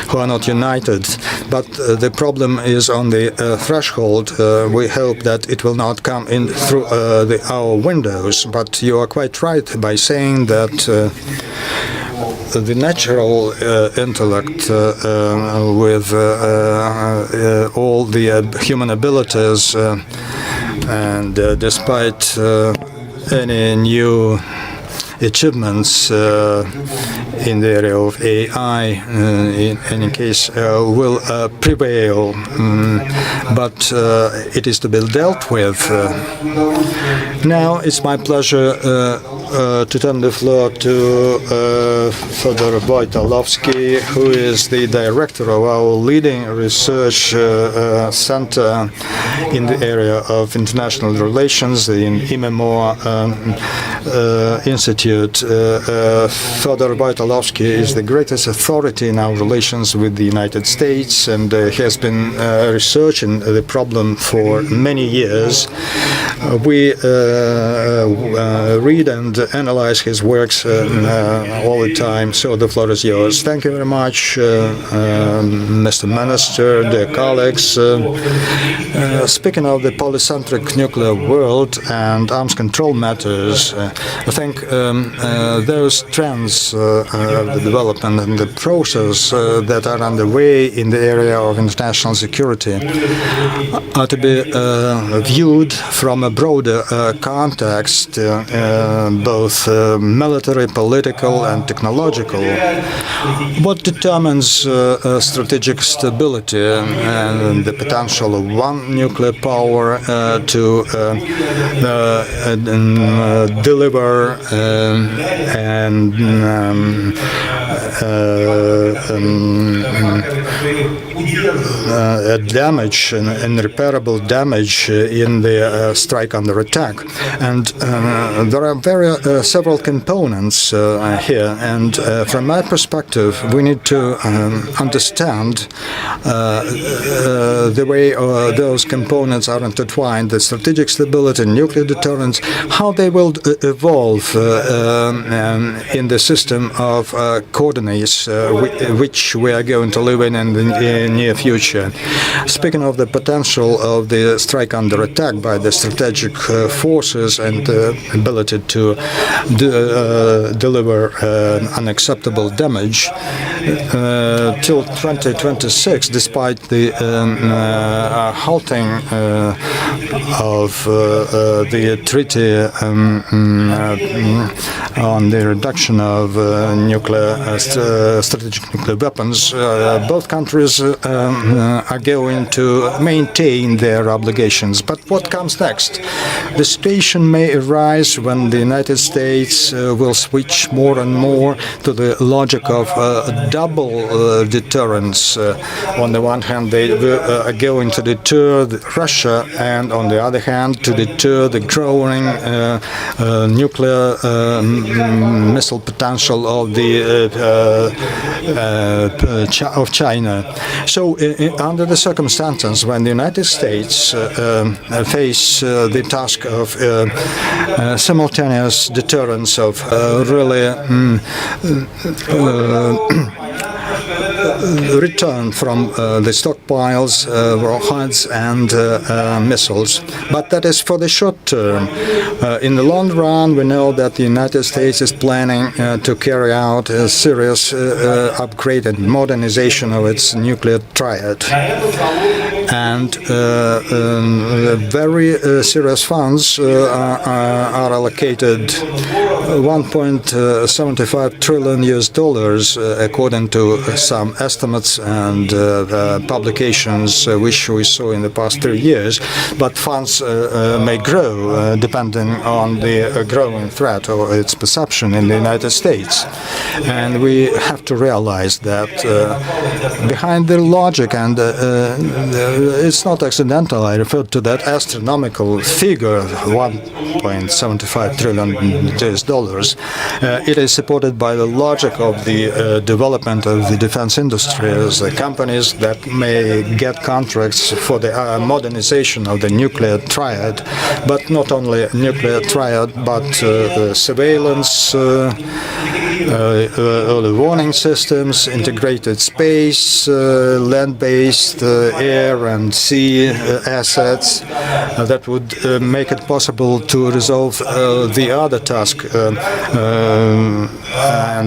[SPEAKER 1] who are not united, but the problem is on the threshold. We hope that it will not come in through our windows, but you are quite right by saying that the natural intellect with all the human abilities and despite any new achievements in the area of AI, in any case, will prevail, but it is to be dealt with. Now it's my pleasure to turn the floor to Fyodor Wojtalowski, who is the director of our leading research center in the area of international relations in IMEMO Institute. Fyodor Wojtalowski is the greatest authority in our relations with the United States, and has been researching the problem for many years. We read and and analyze his works all the time. So the floor is yours. Thank you very much, Mr. Minister, dear colleagues. Speaking of the polycentric nuclear world and arms control matters, I think those trends of the development and the process that are underway in the area of international security are to be viewed from a broader context, both military, political, and technological. What determines strategic stability and the potential of one nuclear power to deliver damage and irreparable damage in the strike under attack. And there are several components here, and from my perspective, we need to understand the way those components are intertwined, the strategic stability, nuclear deterrence, how they will evolve in the system of coordinates which we are going to live in the near future. Speaking of the potential of the strike under attack by the strategic forces and the ability to deliver unacceptable damage, till 2026, despite the halting of the treaty on the reduction of strategic nuclear weapons, both countries are going to maintain their obligations. But what comes next? The situation may arise when the United States will switch more and more to the logic of double deterrence. On the one hand, they are going to deter Russia, and on the other hand, to deter the growing nuclear missile potential of of China. So, under the circumstances, when the United States face the task of simultaneous deterrence of really return from the stockpiles, warheads and missiles. But that is for the short term. In the long run, we know that the United States is planning to carry out a serious upgrade and modernization of its nuclear triad. And very serious funds are allocated, $1.75 trillion according to some estimates and publications which we saw in the past 3 years. But funds may grow depending on the growing threat or its perception in the United States. And we have to realize that behind the logic, and it's not accidental, I referred to that astronomical figure, $1.75 trillion. It is supported by the logic of the development of the defense industries, the companies that may get contracts for the modernization of the nuclear triad, but not only nuclear triad, but surveillance, early warning systems, integrated space, land-based, air and sea assets that would make it possible to resolve the other task, and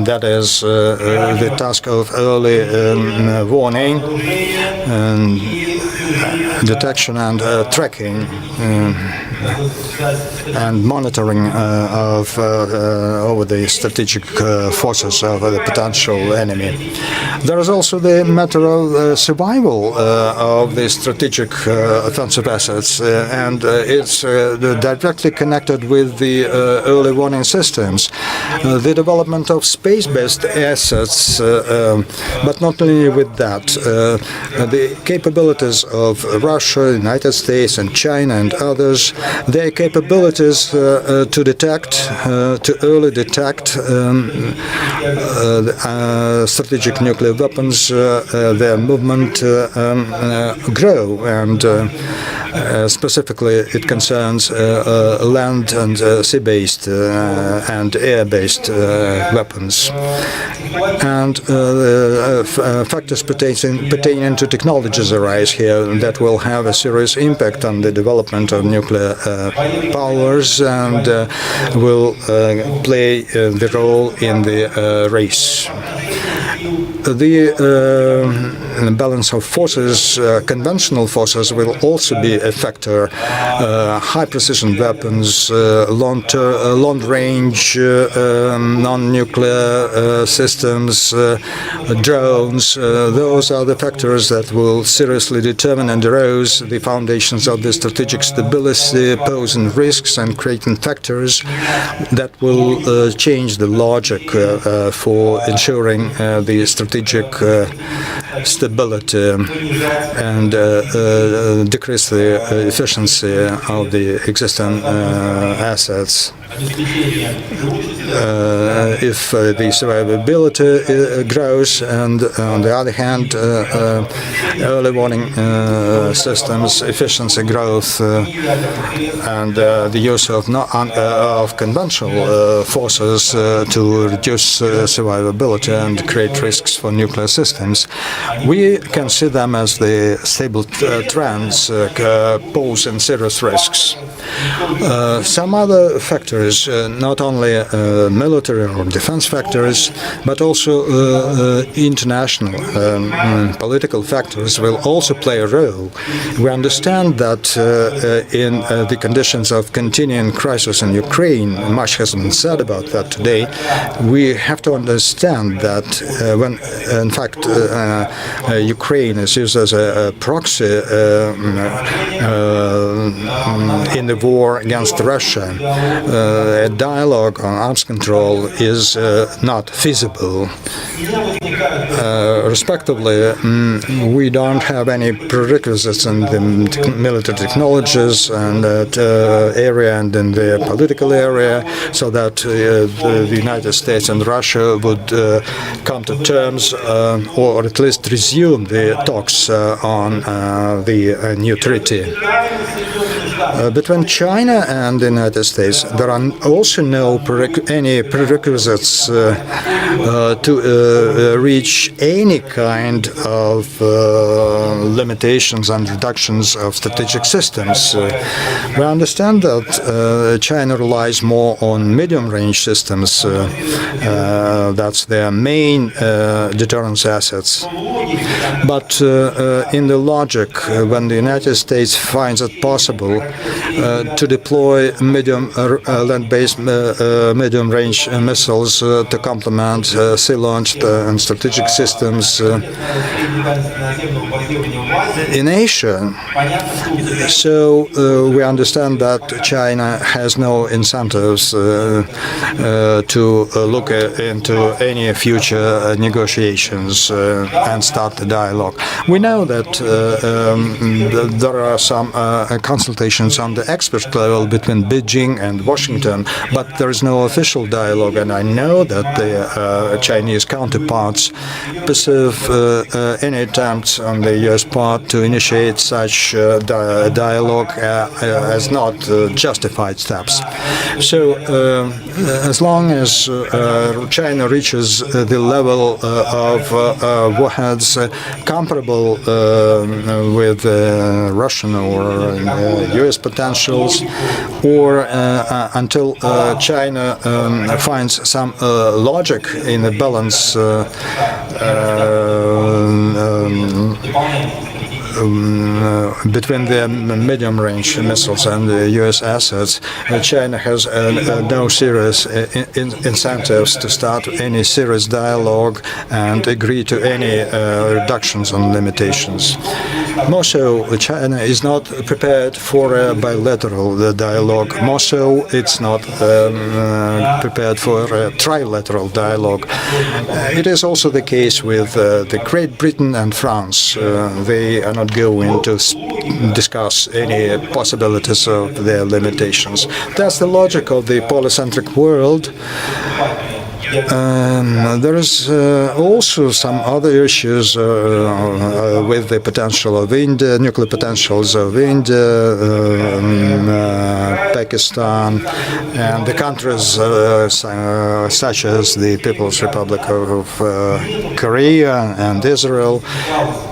[SPEAKER 1] that is the task of early warning, detection and tracking, and monitoring of over the strategic forces of the potential enemy. There is also the matter of survival of the strategic offensive assets, and it's directly connected with the early warning systems. The development of space-based assets, but not only with that, the capabilities of Russia, the United States and China and others, their capabilities to detect, to early detect strategic nuclear weapons, their movement grow, and Specifically, it concerns land and sea-based and air-based weapons. And factors pertaining to technologies arise here that will have a serious impact on the development of nuclear powers and will play the role in the race. The balance of forces, conventional forces, will also be a factor. High-precision weapons, long-range, non-nuclear systems, drones, those are the factors that will seriously determine and erode the foundations of the strategic stability, posing risks and creating factors that will change the logic for ensuring the strategic stability and decrease the efficiency of the existing assets. If the survivability grows, and on the other hand, early warning systems, efficiency growth, and the use of conventional forces to reduce survivability and create risks for nuclear systems, we can see them as the stable trends posing serious risks. Some other factors, not only military or defense factors, but also international political factors will also play a role. We understand that in the conditions of continuing crisis in Ukraine, much has been said about that today, we have to understand that when, in fact, Ukraine is used as a proxy in the war against Russia, a dialogue on arms control is not feasible. Respectively, we don't have any prerequisites in the military technologies and that area and in the political area, so that the United States and Russia would come to terms or at least resume the talks on the new treaty. Between China and the United States, there are also no any prerequisites to reach any kind of limitations and reductions of strategic systems. We understand that China relies more on medium-range systems. That's their main deterrence assets. But in the logic, when the United States finds it possible to deploy medium land-based medium-range missiles to complement sea-launched and strategic systems in Asia. So we understand that China has no incentives to look into any future negotiations and start the dialogue. We know that there are some consultations on the expert level between Beijing and Washington, but there is no official dialogue, and I know that the Chinese counterparts perceive any attempts on the U.S. part to initiate such dialogue as not justified steps. So as long as China reaches the level of warheads comparable with Russian or U.S. potentials, or until China finds some logic in the balance between the medium-range missiles and the U.S. assets, China has no serious incentives to start any serious dialogue and agree to any reductions on limitations. More so, China is not prepared for a bilateral dialogue. More so, it's not prepared for a trilateral dialogue. It is also the case with the Great Britain and France. They are not going to discuss any possibilities of their limitations. That's the logic of the polycentric world. There is also some other issues with the potential of India, nuclear potentials of India, Pakistan, and the countries such as the People's Republic of Korea and Israel.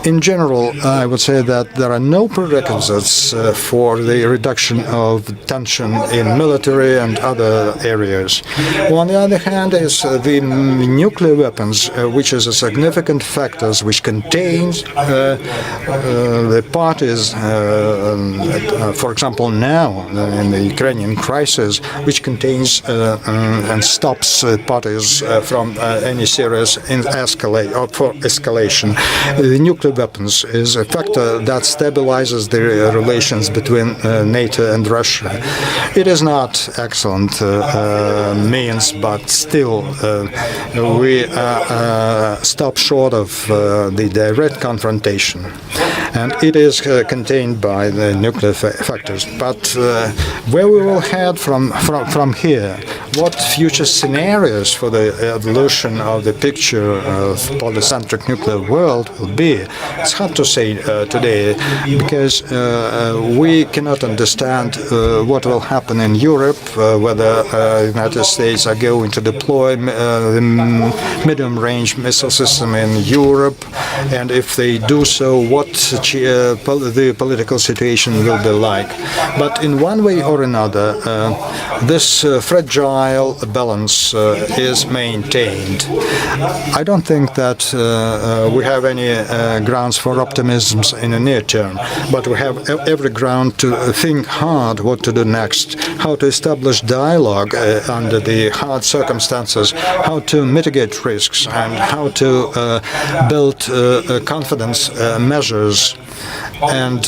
[SPEAKER 1] In general, I would say that there are no prerequisites for the reduction of tension in military and other areas. On the other hand, is the nuclear weapons, which is a significant factor which contains the parties, for example, now in the Ukrainian crisis, which contains and stops parties from any serious escalation. The nuclear weapons is a factor that stabilizes the relations between NATO and Russia. It is not excellent means, but still we stop short of the direct confrontation, and it is contained by the nuclear factors. But where we will head from here, what future scenarios for the evolution of the picture of polycentric nuclear world will be, it's hard to say today, because we cannot understand what will happen in Europe, whether the United States are going to deploy the medium-range missile system in Europe, and if they do so, what the political situation will be like. But in one way or another, this fragile balance is maintained. I don't think that we have any grounds for optimism in the near term, but we have every ground to think hard what to do next, how to establish dialogue under the hard circumstances, how to mitigate risks, and how to build confidence measures. And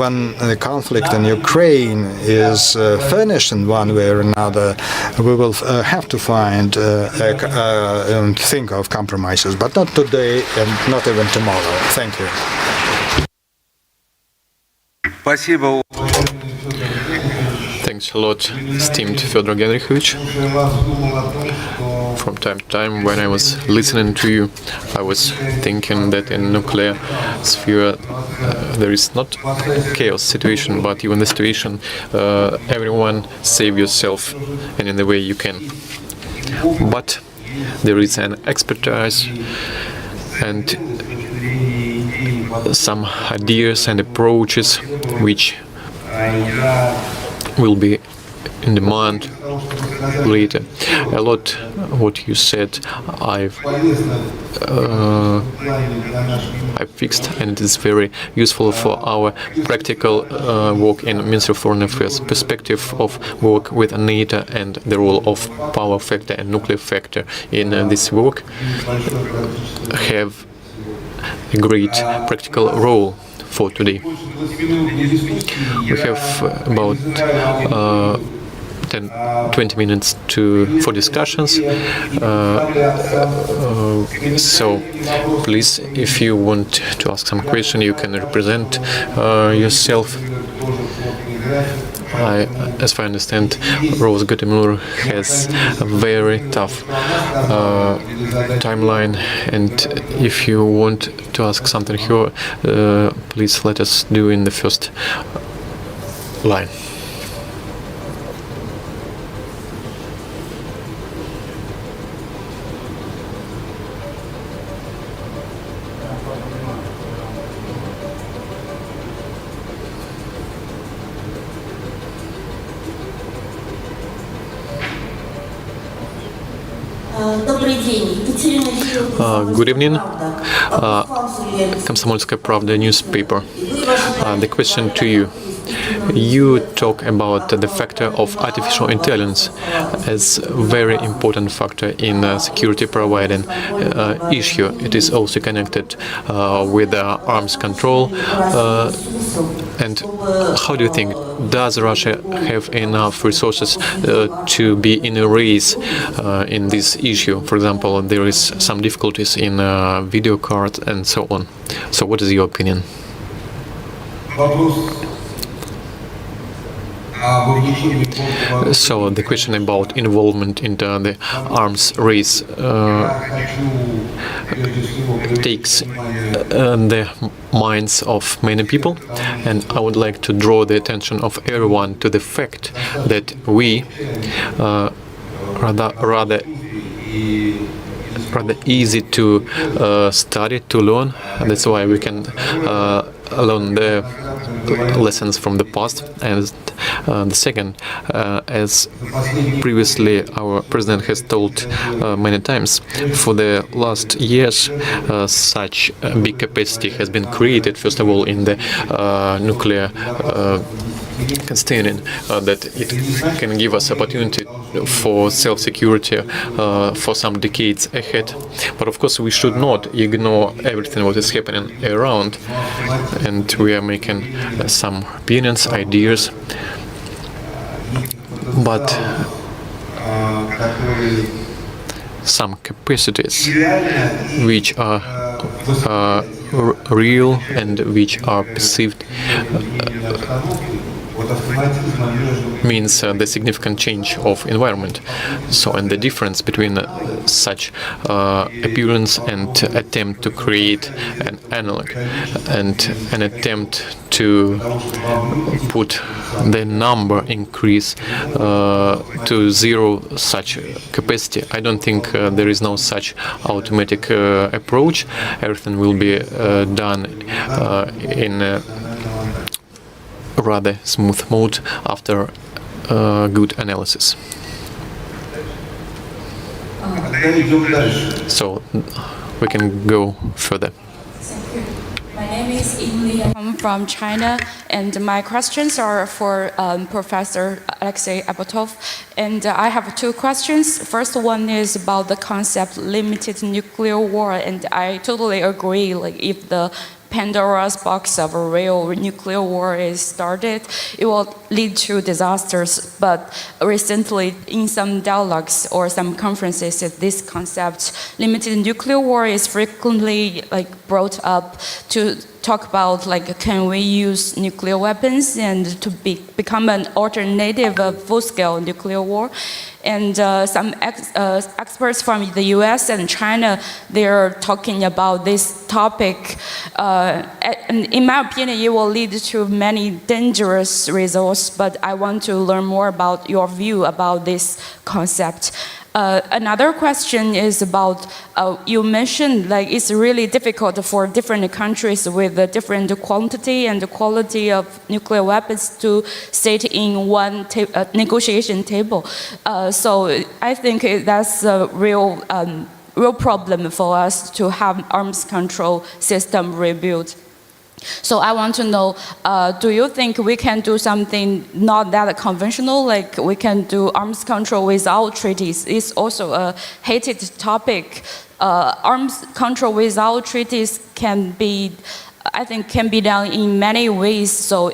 [SPEAKER 1] when the conflict in Ukraine is finished in one way or another, we will have to find and think of compromises, but not today and not even tomorrow. Thank you.
[SPEAKER 3] Thanks a lot, esteemed Fyodor Genrikhovich. From time to time, when I was listening to you, I was thinking that in nuclear sphere there is not chaos situation, but even the situation everyone save yourself and in the way you can. But there is an expertise and some ideas and approaches which will be in demand later. A lot what you said I've fixed, and it is very useful for our practical work in Ministry of Foreign Affairs perspective of work with NATO and the role of power factor and nuclear factor in this work have a great practical role for today. We have about 10-20 minutes for discussions. So please, if you want to ask some question, you can represent yourself. As far as I understand, Rose Guttemüller has a very tough timeline, and if you want to ask something here, please let us do in the first line. Good evening. Komsomolskaya Pravda newspaper. The question to you. You talk about the factor of artificial intelligence as a very important factor in security providing issue. It is also connected with arms control. And how do you think, does Russia have enough resources to be in a race in this issue? For example, there is some difficulties in video cards and so on. So what is your opinion? So the question about involvement into the arms race takes the minds of many people, and I would like to draw the attention of everyone to the fact that we rather easy to study, to learn. That's why we can learn the lessons from the past. And the second, as previously our president has told many times, for the last years such a big capacity has been created, first of all in the nuclear constaining, that it can give us opportunity for self-security for some decades ahead. But of course we should not ignore everything what is happening around, and we are making some opinions, ideas, but some capacities which are real and which are perceived means the significant change of environment. So, and the difference between such appearance and attempt to create an analog and an attempt to put the number increase to zero such capacity. I don't think there is no such automatic approach. Everything will be done in a rather smooth mode after good analysis. So we can go further.
[SPEAKER 5] My name is Emily. I'm from China, and my questions are for Professor Alexei Abotov. And I have two questions. First one is about the concept limited nuclear war, and I totally agree. Like, if the Pandora's box of a real nuclear war is started, it will lead to disasters. But recently, in some dialogues or some conferences, this concept, limited nuclear war, is frequently brought up to talk about can we use nuclear weapons and to become an alternative of full-scale nuclear war. And some experts from the US and China, they're talking about this topic. And in my opinion, it will lead to many dangerous results, but I want to learn more about your view about this concept. Another question is about, you mentioned it's really difficult for different countries with a different quantity and quality of nuclear weapons to sit in one negotiation table. So I think that's a real problem for us to have arms control system rebuilt. So I want to know, do you think we can do something not that conventional, like we can do arms control without treaties? It's also a hated topic. Arms control without treaties can be done in many ways. So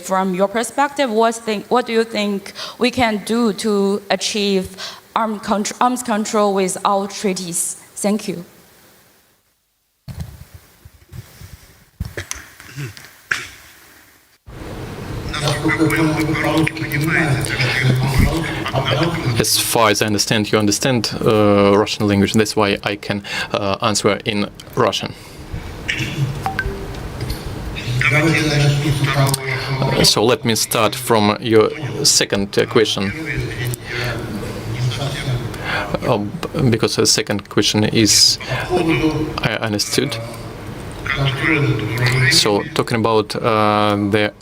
[SPEAKER 5] from your perspective, what do you think we can do to achieve arms control without treaties? Thank you.
[SPEAKER 3] As far as I understand, you understand Russian language. That's why I can answer in Russian. So let me start from your second question. Because the second question is, I understood. So talking about the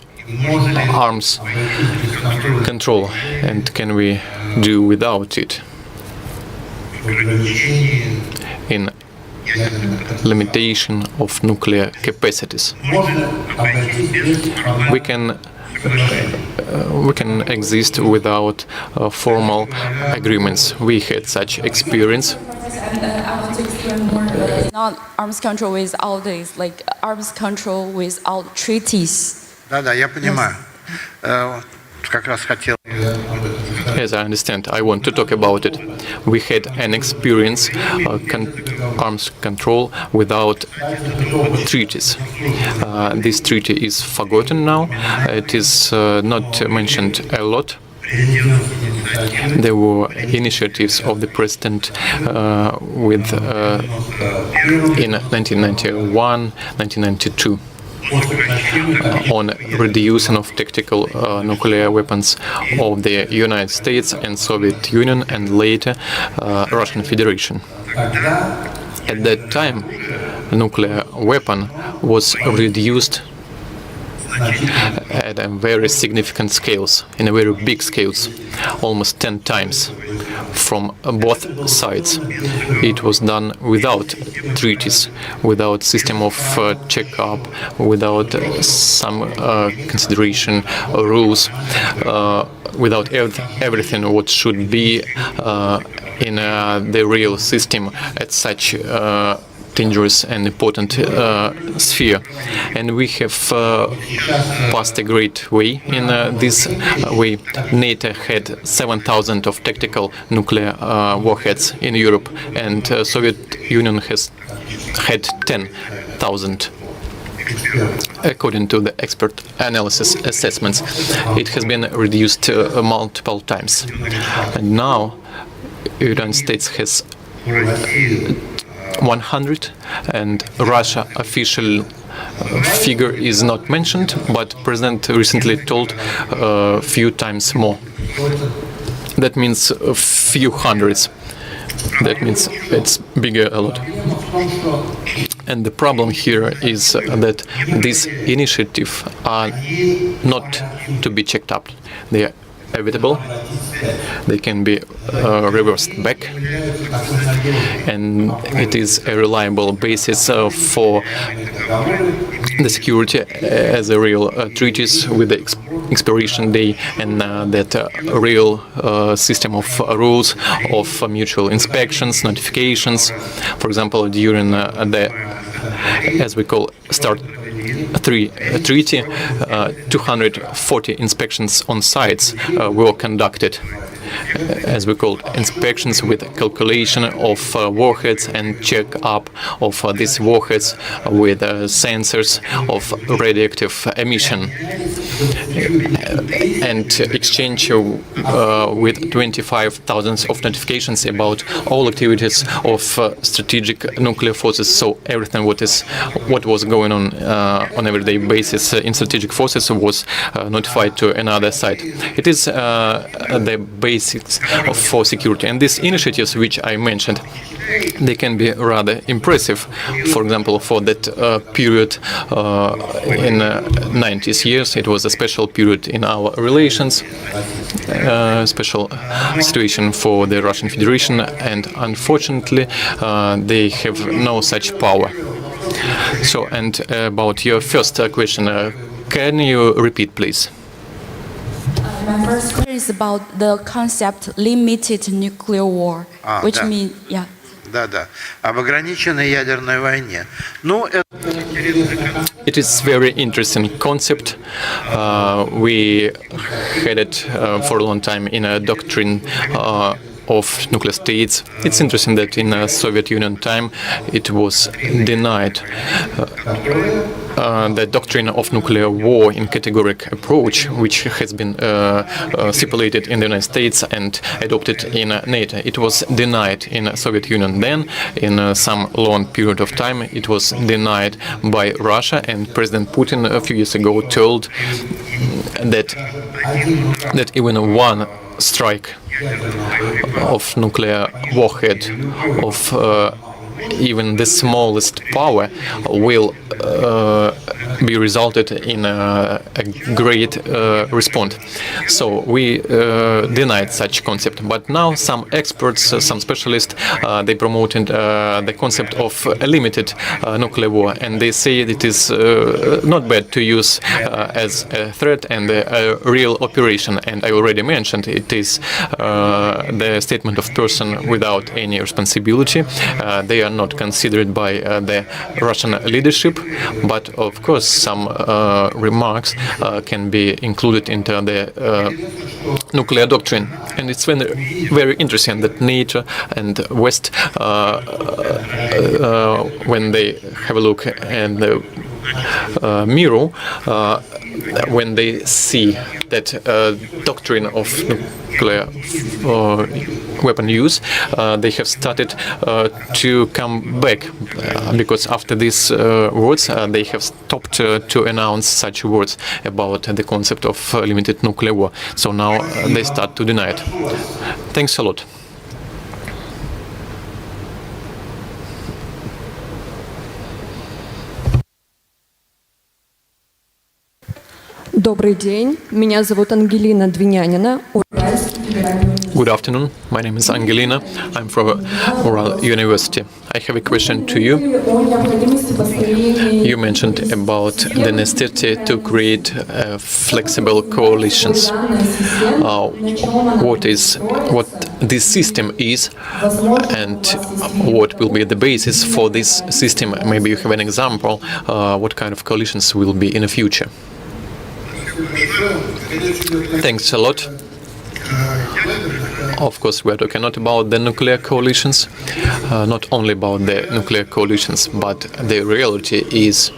[SPEAKER 3] arms control, and can we do without it in limitation of nuclear capacities. We can exist without formal agreements. We had such experience.
[SPEAKER 5] I want to explain more. Not arms control without this, like arms control without treaties.
[SPEAKER 6] Да, я понимаю. Как раз хотел.
[SPEAKER 3] As I understand, I want to talk about it. We had an experience arms control without treaties. This treaty is forgotten now. It is not mentioned a lot. there were initiatives of the president in 1991, 1992. On reducing of tactical nuclear weapons of the United States and Soviet Union and later Russian Federation. At that time, nuclear weapon was reduced at a very significant scales, in a very big scales, almost 10 times from both sides. It was done without treaties, without system of checkup, without some consideration rules, without everything what should be in the real system at such dangerous and important sphere. And we have passed a great way in this way. NATO had 7,000 of tactical nuclear warheads in Europe, and Soviet Union has had 10,000. According to the expert analysis assessments, it has been reduced multiple times. And now the United States has 100, and Russia official figure is not mentioned, but President recently told a few times more. That means a few hundreds. That means it's bigger a lot. And the problem here is that these initiatives are not to be checked up. They are evitable. They can be reversed back, and it is a reliable basis for the security as a real treaties with the expiration day, and that real system of rules of mutual inspections, notifications. For example, during the, as we call, START treaty, 240 inspections on sites were conducted, as we call inspections with calculation of warheads and check up of these warheads with sensors of radioactive emission, and exchange with 25,000 of notifications about all activities of strategic nuclear forces. So everything what was going on everyday basis in strategic forces was notified to another site. It is the basics for security, and these initiatives which I mentioned, they can be rather impressive. For example, for that period in 90s years, it was a special period in our relations, special situation for the Russian Federation, and unfortunately they have no such power. So, and about your first question, can you repeat, please?
[SPEAKER 5] My first question is about the concept limited nuclear war, which means, yeah.
[SPEAKER 6] Да. Об ограниченной ядерной войне. Ну,
[SPEAKER 3] it is very interesting concept. We had it for a long time in a doctrine of nuclear states. It's interesting that in Soviet Union time it was denied. The doctrine of nuclear war in categoric approach, which has been stipulated in the United States and adopted in NATO, it was denied in Soviet Union. Then, in some long period of time, it was denied by Russia, and President Putin a few years ago told that even one strike of nuclear warhead of even the smallest power will be resulted in a great response. So we denied such concept, but now some experts, some specialists, they promoted the concept of a limited nuclear war, and they say it is not bad to use as a threat and a real operation. And I already mentioned it is the statement of person without any responsibility. They are not considered by the Russian leadership, but of course some remarks can be included into the nuclear doctrine. And it's very interesting that NATO and West, when they have a look at the mirror, when they see that doctrine of nuclear weapon use, they have started to come back because after these words, they have stopped to announce such words about the concept of limited nuclear war. So now they start to deny it. Thanks a lot.
[SPEAKER 7] Добрый день. Меня зовут Ангелина Двинянина.
[SPEAKER 3] Good afternoon. My name is Angelina. I'm from Ural University. I have a question to you. You mentioned about the necessity to create flexible coalitions. What this system is, and what will be the basis for this system? Maybe you have an example. What kind of coalitions will be in the future? Thanks a lot. Of course, we are talking not about the nuclear coalitions, not only about the nuclear coalitions, but the reality is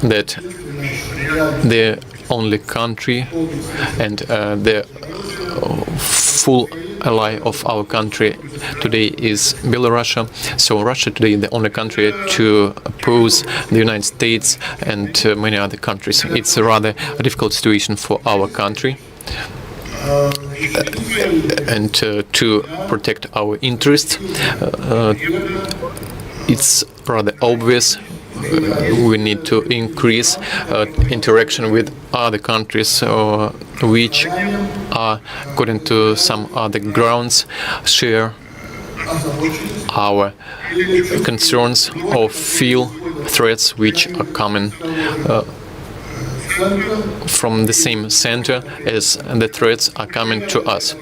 [SPEAKER 3] that the only country and the full ally of our country today is Belarus. So Russia today is the only country to oppose the United States and many other countries. It's a rather difficult situation for our country. And to protect our interests, it's rather obvious we need to increase interaction with other countries which are, according to some other grounds, share our concerns or feel threats which are coming from the same center as the threats are coming to us.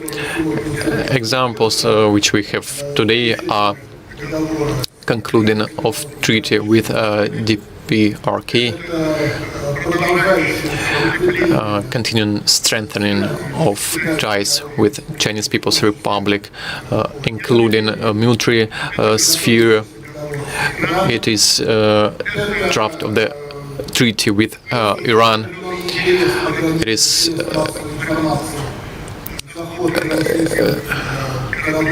[SPEAKER 3] Examples which we have today are concluding of treaty with DPRK, continuing strengthening of ties with Chinese People's Republic, including a military sphere. It is draft of the treaty with Iran. It is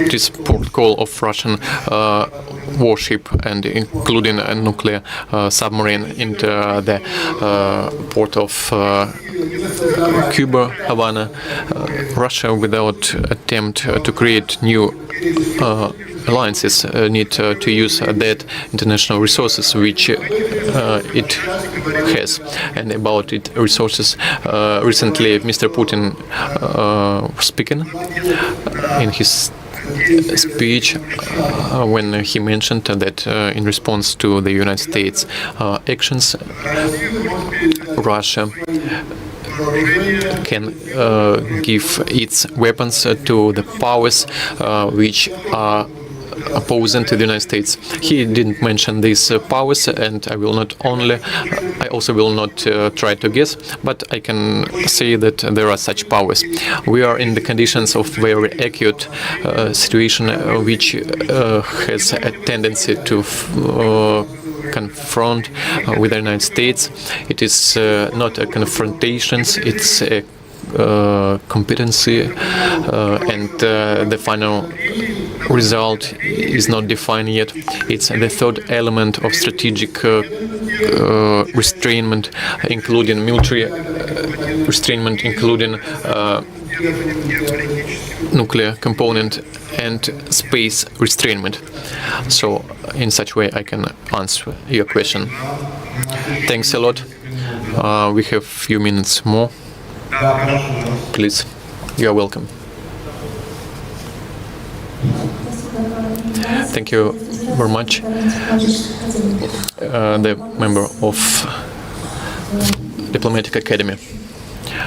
[SPEAKER 3] this protocol of Russian warship and including a nuclear submarine into the port of Cuba, Havana. Russia, without attempt to create new alliances, need to use that international resources which it has. And about its resources, recently Mr. Putin was speaking in his speech when he mentioned that in response to the United States actions, Russia can give its weapons to the powers which are opposing to the United States. He didn't mention these powers, and I also will not try to guess, but I can say that there are such powers. We are in the conditions of very acute situation, which has a tendency to confront with the United States. It is not a confrontation, it's a competency, and the final result is not defined yet. It's the third element of strategic restrainment, including military restrainment, including nuclear component and space restrainment. So in such way I can answer your question. Thanks a lot. We have a few minutes more. Please, you are welcome. Thank you very much. The member of Diplomatic Academy.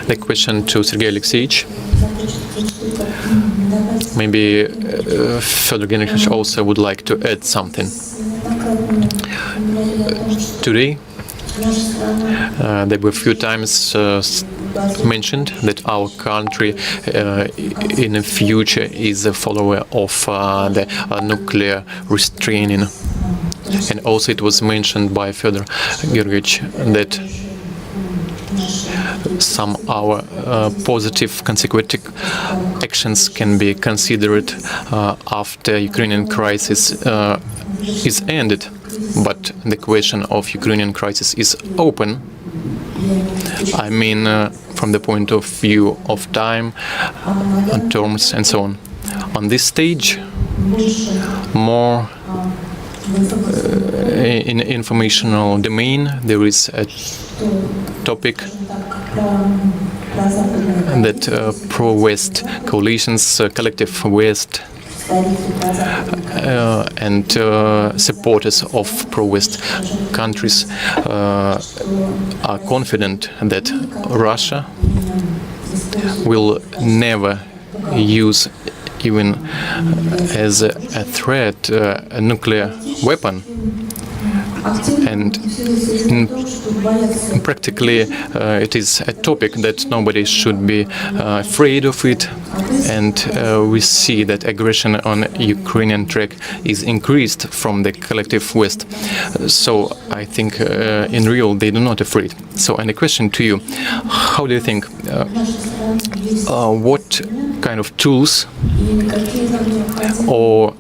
[SPEAKER 3] The question to Sergei Alexeyevich. Maybe Fyodor Georgievich also would like to add something. Today, there were a few times mentioned that our country in the future is a follower of the nuclear restraining. And also it was mentioned by Fyodor Georgievich that some our positive consecutive actions can be considered after Ukrainian crisis is ended. But the question of Ukrainian crisis is open. I mean, from the point of view of time, terms, and so on. On this stage, more in informational domain, there is a topic that pro-West coalitions, collective West, and supporters of pro-West countries are confident that Russia will never use, even as a threat, a nuclear weapon. And practically it is a topic that nobody should be afraid of it, and we see that aggression on Ukrainian track is increased from the collective West. So I think in real they do not afraid. So, and a question to you, how do you think, what kind of tools or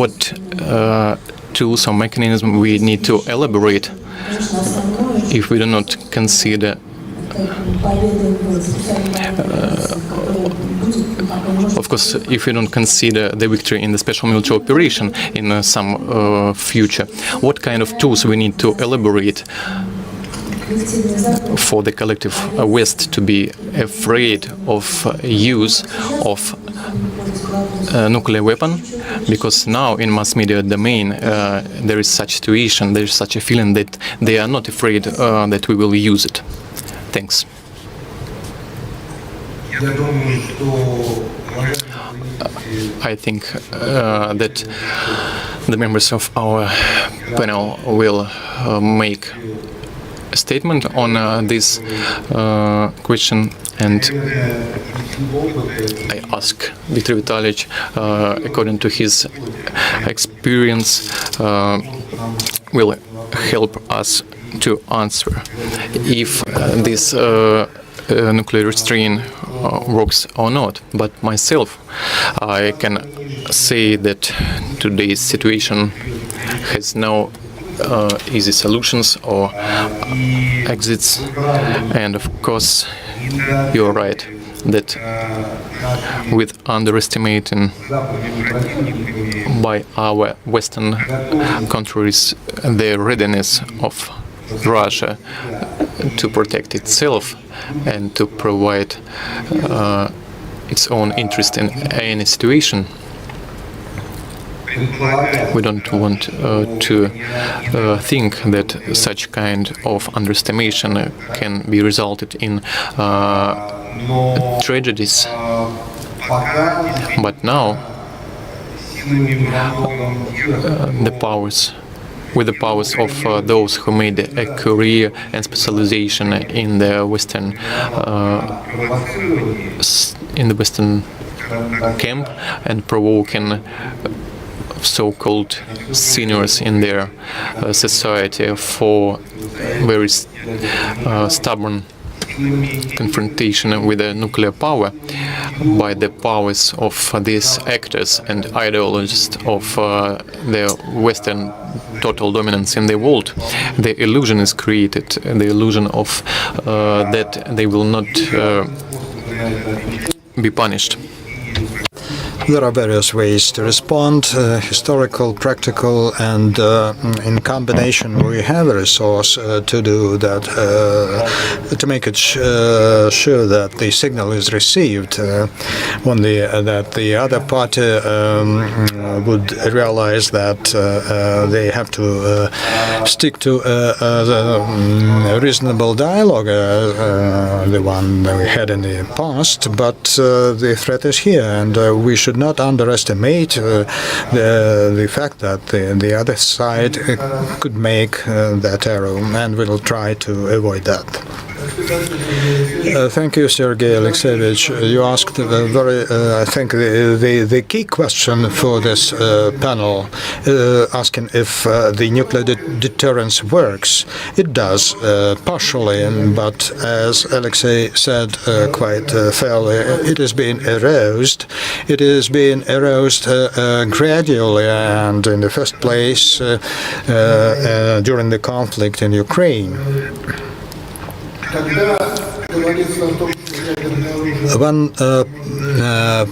[SPEAKER 3] what tools or mechanism we need to elaborate if we do not consider of course, if we don't consider the victory in the special military operation in some future, what kind of tools we need to elaborate for the collective West to be afraid of use of nuclear weapon? Because now in mass media domain there is such situation, there is such a feeling that they are not afraid that we will use it. Thanks. I think that the members of our panel will make a statement on this question, and I ask Viktor Vitalyevich, according to his experience, will help us to answer if this nuclear restraint works or not. But myself, I can say that today's situation has no easy solutions or exits, and of course you're right that with underestimating by our Western countries the readiness of Russia to protect itself and to provide its own interest in any situation, we don't want to think that such kind of underestimation can be resulted in tragedies. But now the powers, with the powers of those who made a career and specialization in the Western camp and provoking so-called seniors in their society for very stubborn confrontation with a nuclear power by the powers of these actors and ideologists of the Western total dominance in the world. The illusion is created, the illusion of that they will not be punished.
[SPEAKER 1] There are various ways to respond, historical, practical, and in combination we have a resource to do that, to make it sure that the signal is received, only that the other party would realize that they have to stick to a reasonable dialogue, the one that we had in the past, but the threat is here, and we should not underestimate the fact that the other side could make that error, and we'll try to avoid that. Thank you, Sergei Alexeyevich. You asked a very, I think, the key question for this panel, asking if the nuclear deterrence works. It does, partially, but as Alexei said quite fairly, it is being eroded. It is being eroded gradually, and in the first place during the conflict in Ukraine. One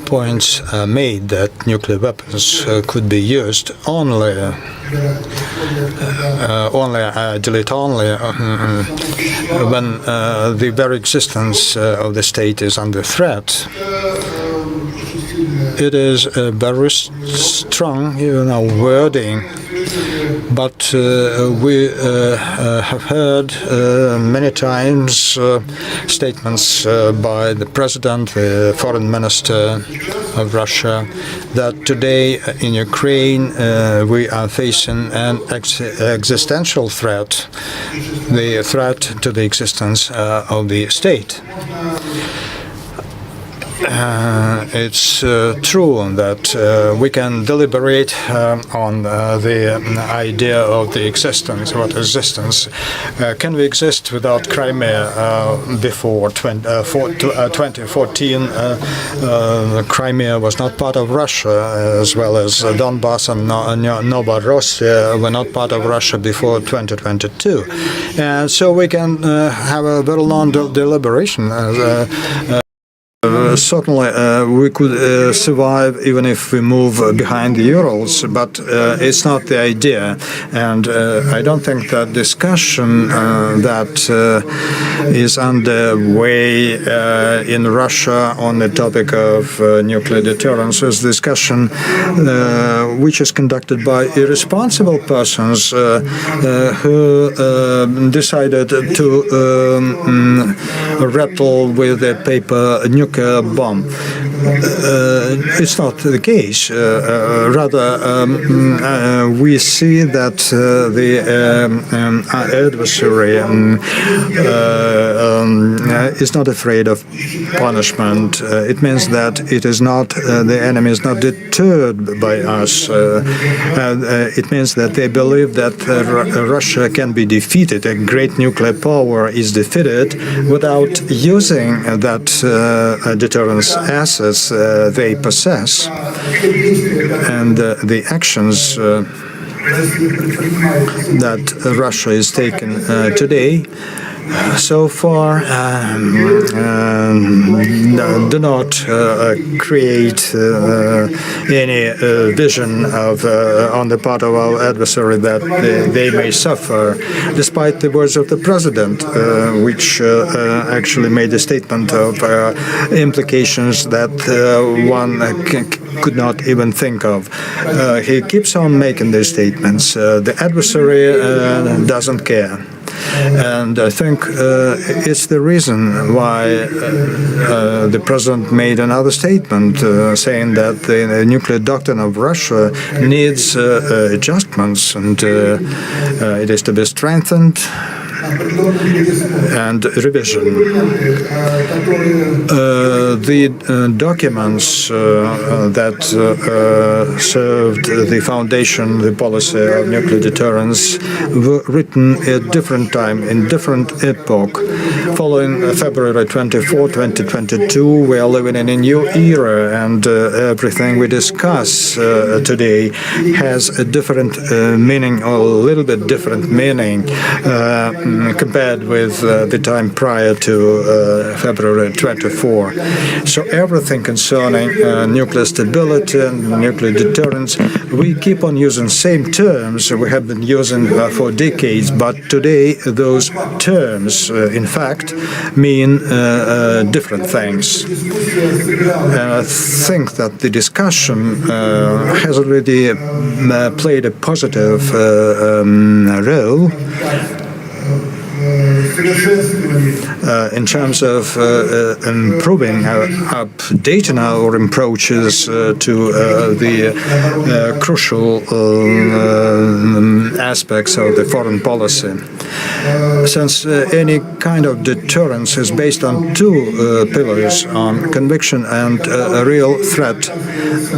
[SPEAKER 1] point made that nuclear weapons could be used only when the very existence of the state is under threat. It is a very strong, wording, but we have heard many times statements by the president, the foreign minister of Russia, that today in Ukraine we are facing an existential threat, the threat to the existence of the state. It's true that we can deliberate on the idea of the existence, what existence. Can we exist without Crimea before 2014? Crimea was not part of Russia, as well as Donbass and Novorossiya were not part of Russia before 2022. And so we can have a very long deliberation. Certainly, we could survive even if we move behind the Urals, but it's not the idea. And I don't think that discussion that is underway in Russia on the topic of nuclear deterrence is discussion which is conducted by irresponsible persons who decided to rattle with a paper nuclear bomb. It's not the case. Rather, we see that the adversary is not afraid of punishment. It means that it is not the enemy is not deterred by us. It means that they believe that Russia can be defeated. A great nuclear power is defeated without using that deterrence assets they possess, and the actions that Russia is taking today so far do not create any vision of on the part of our adversary that they may suffer, despite the words of the president, which actually made a statement of implications that one could not even think of. He keeps on making these statements. The adversary doesn't care. And I think it's the reason why the president made another statement saying that the nuclear doctrine of Russia needs adjustments, and it is to be strengthened and revision. The documents that served the foundation, the policy of nuclear deterrence, were written at different time, in different epoch. Following February 24, 2022, we are living in a new era, and everything we discuss today has a different meaning, or a little bit different meaning, compared with the time prior to February 24. So everything concerning nuclear stability and nuclear deterrence, we keep on using same terms we have been using for decades, but today those terms, in fact, mean different things. And I think that the discussion has already played a positive role in terms of improving, updating our approaches to the crucial aspects of the foreign policy. since any kind of deterrence is based on two pillars, on conviction and a real threat.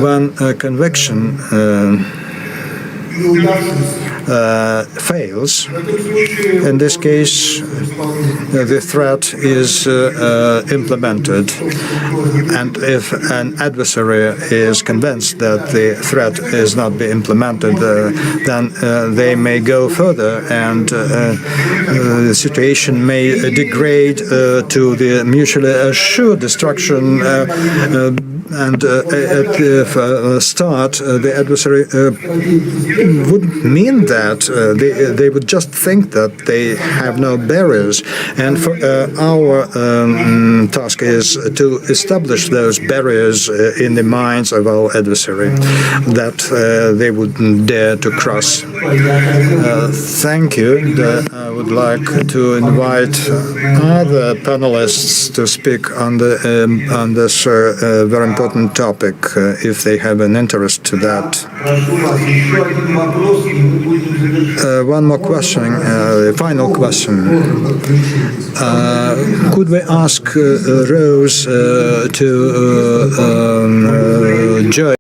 [SPEAKER 1] When conviction fails, in this case, the threat is implemented. And if an adversary is convinced that the threat is not being implemented, then they may go further, and the situation may degrade to the mutually assured destruction. And at the start, the adversary wouldn't mean that. They would just think that they have no barriers. And for our task is to establish those barriers in the minds of our adversary that they wouldn't dare to cross. Thank you. I would like to invite other panelists to speak on this very important topic, if they have an interest to that. One more question, final question. Could we ask Rose to join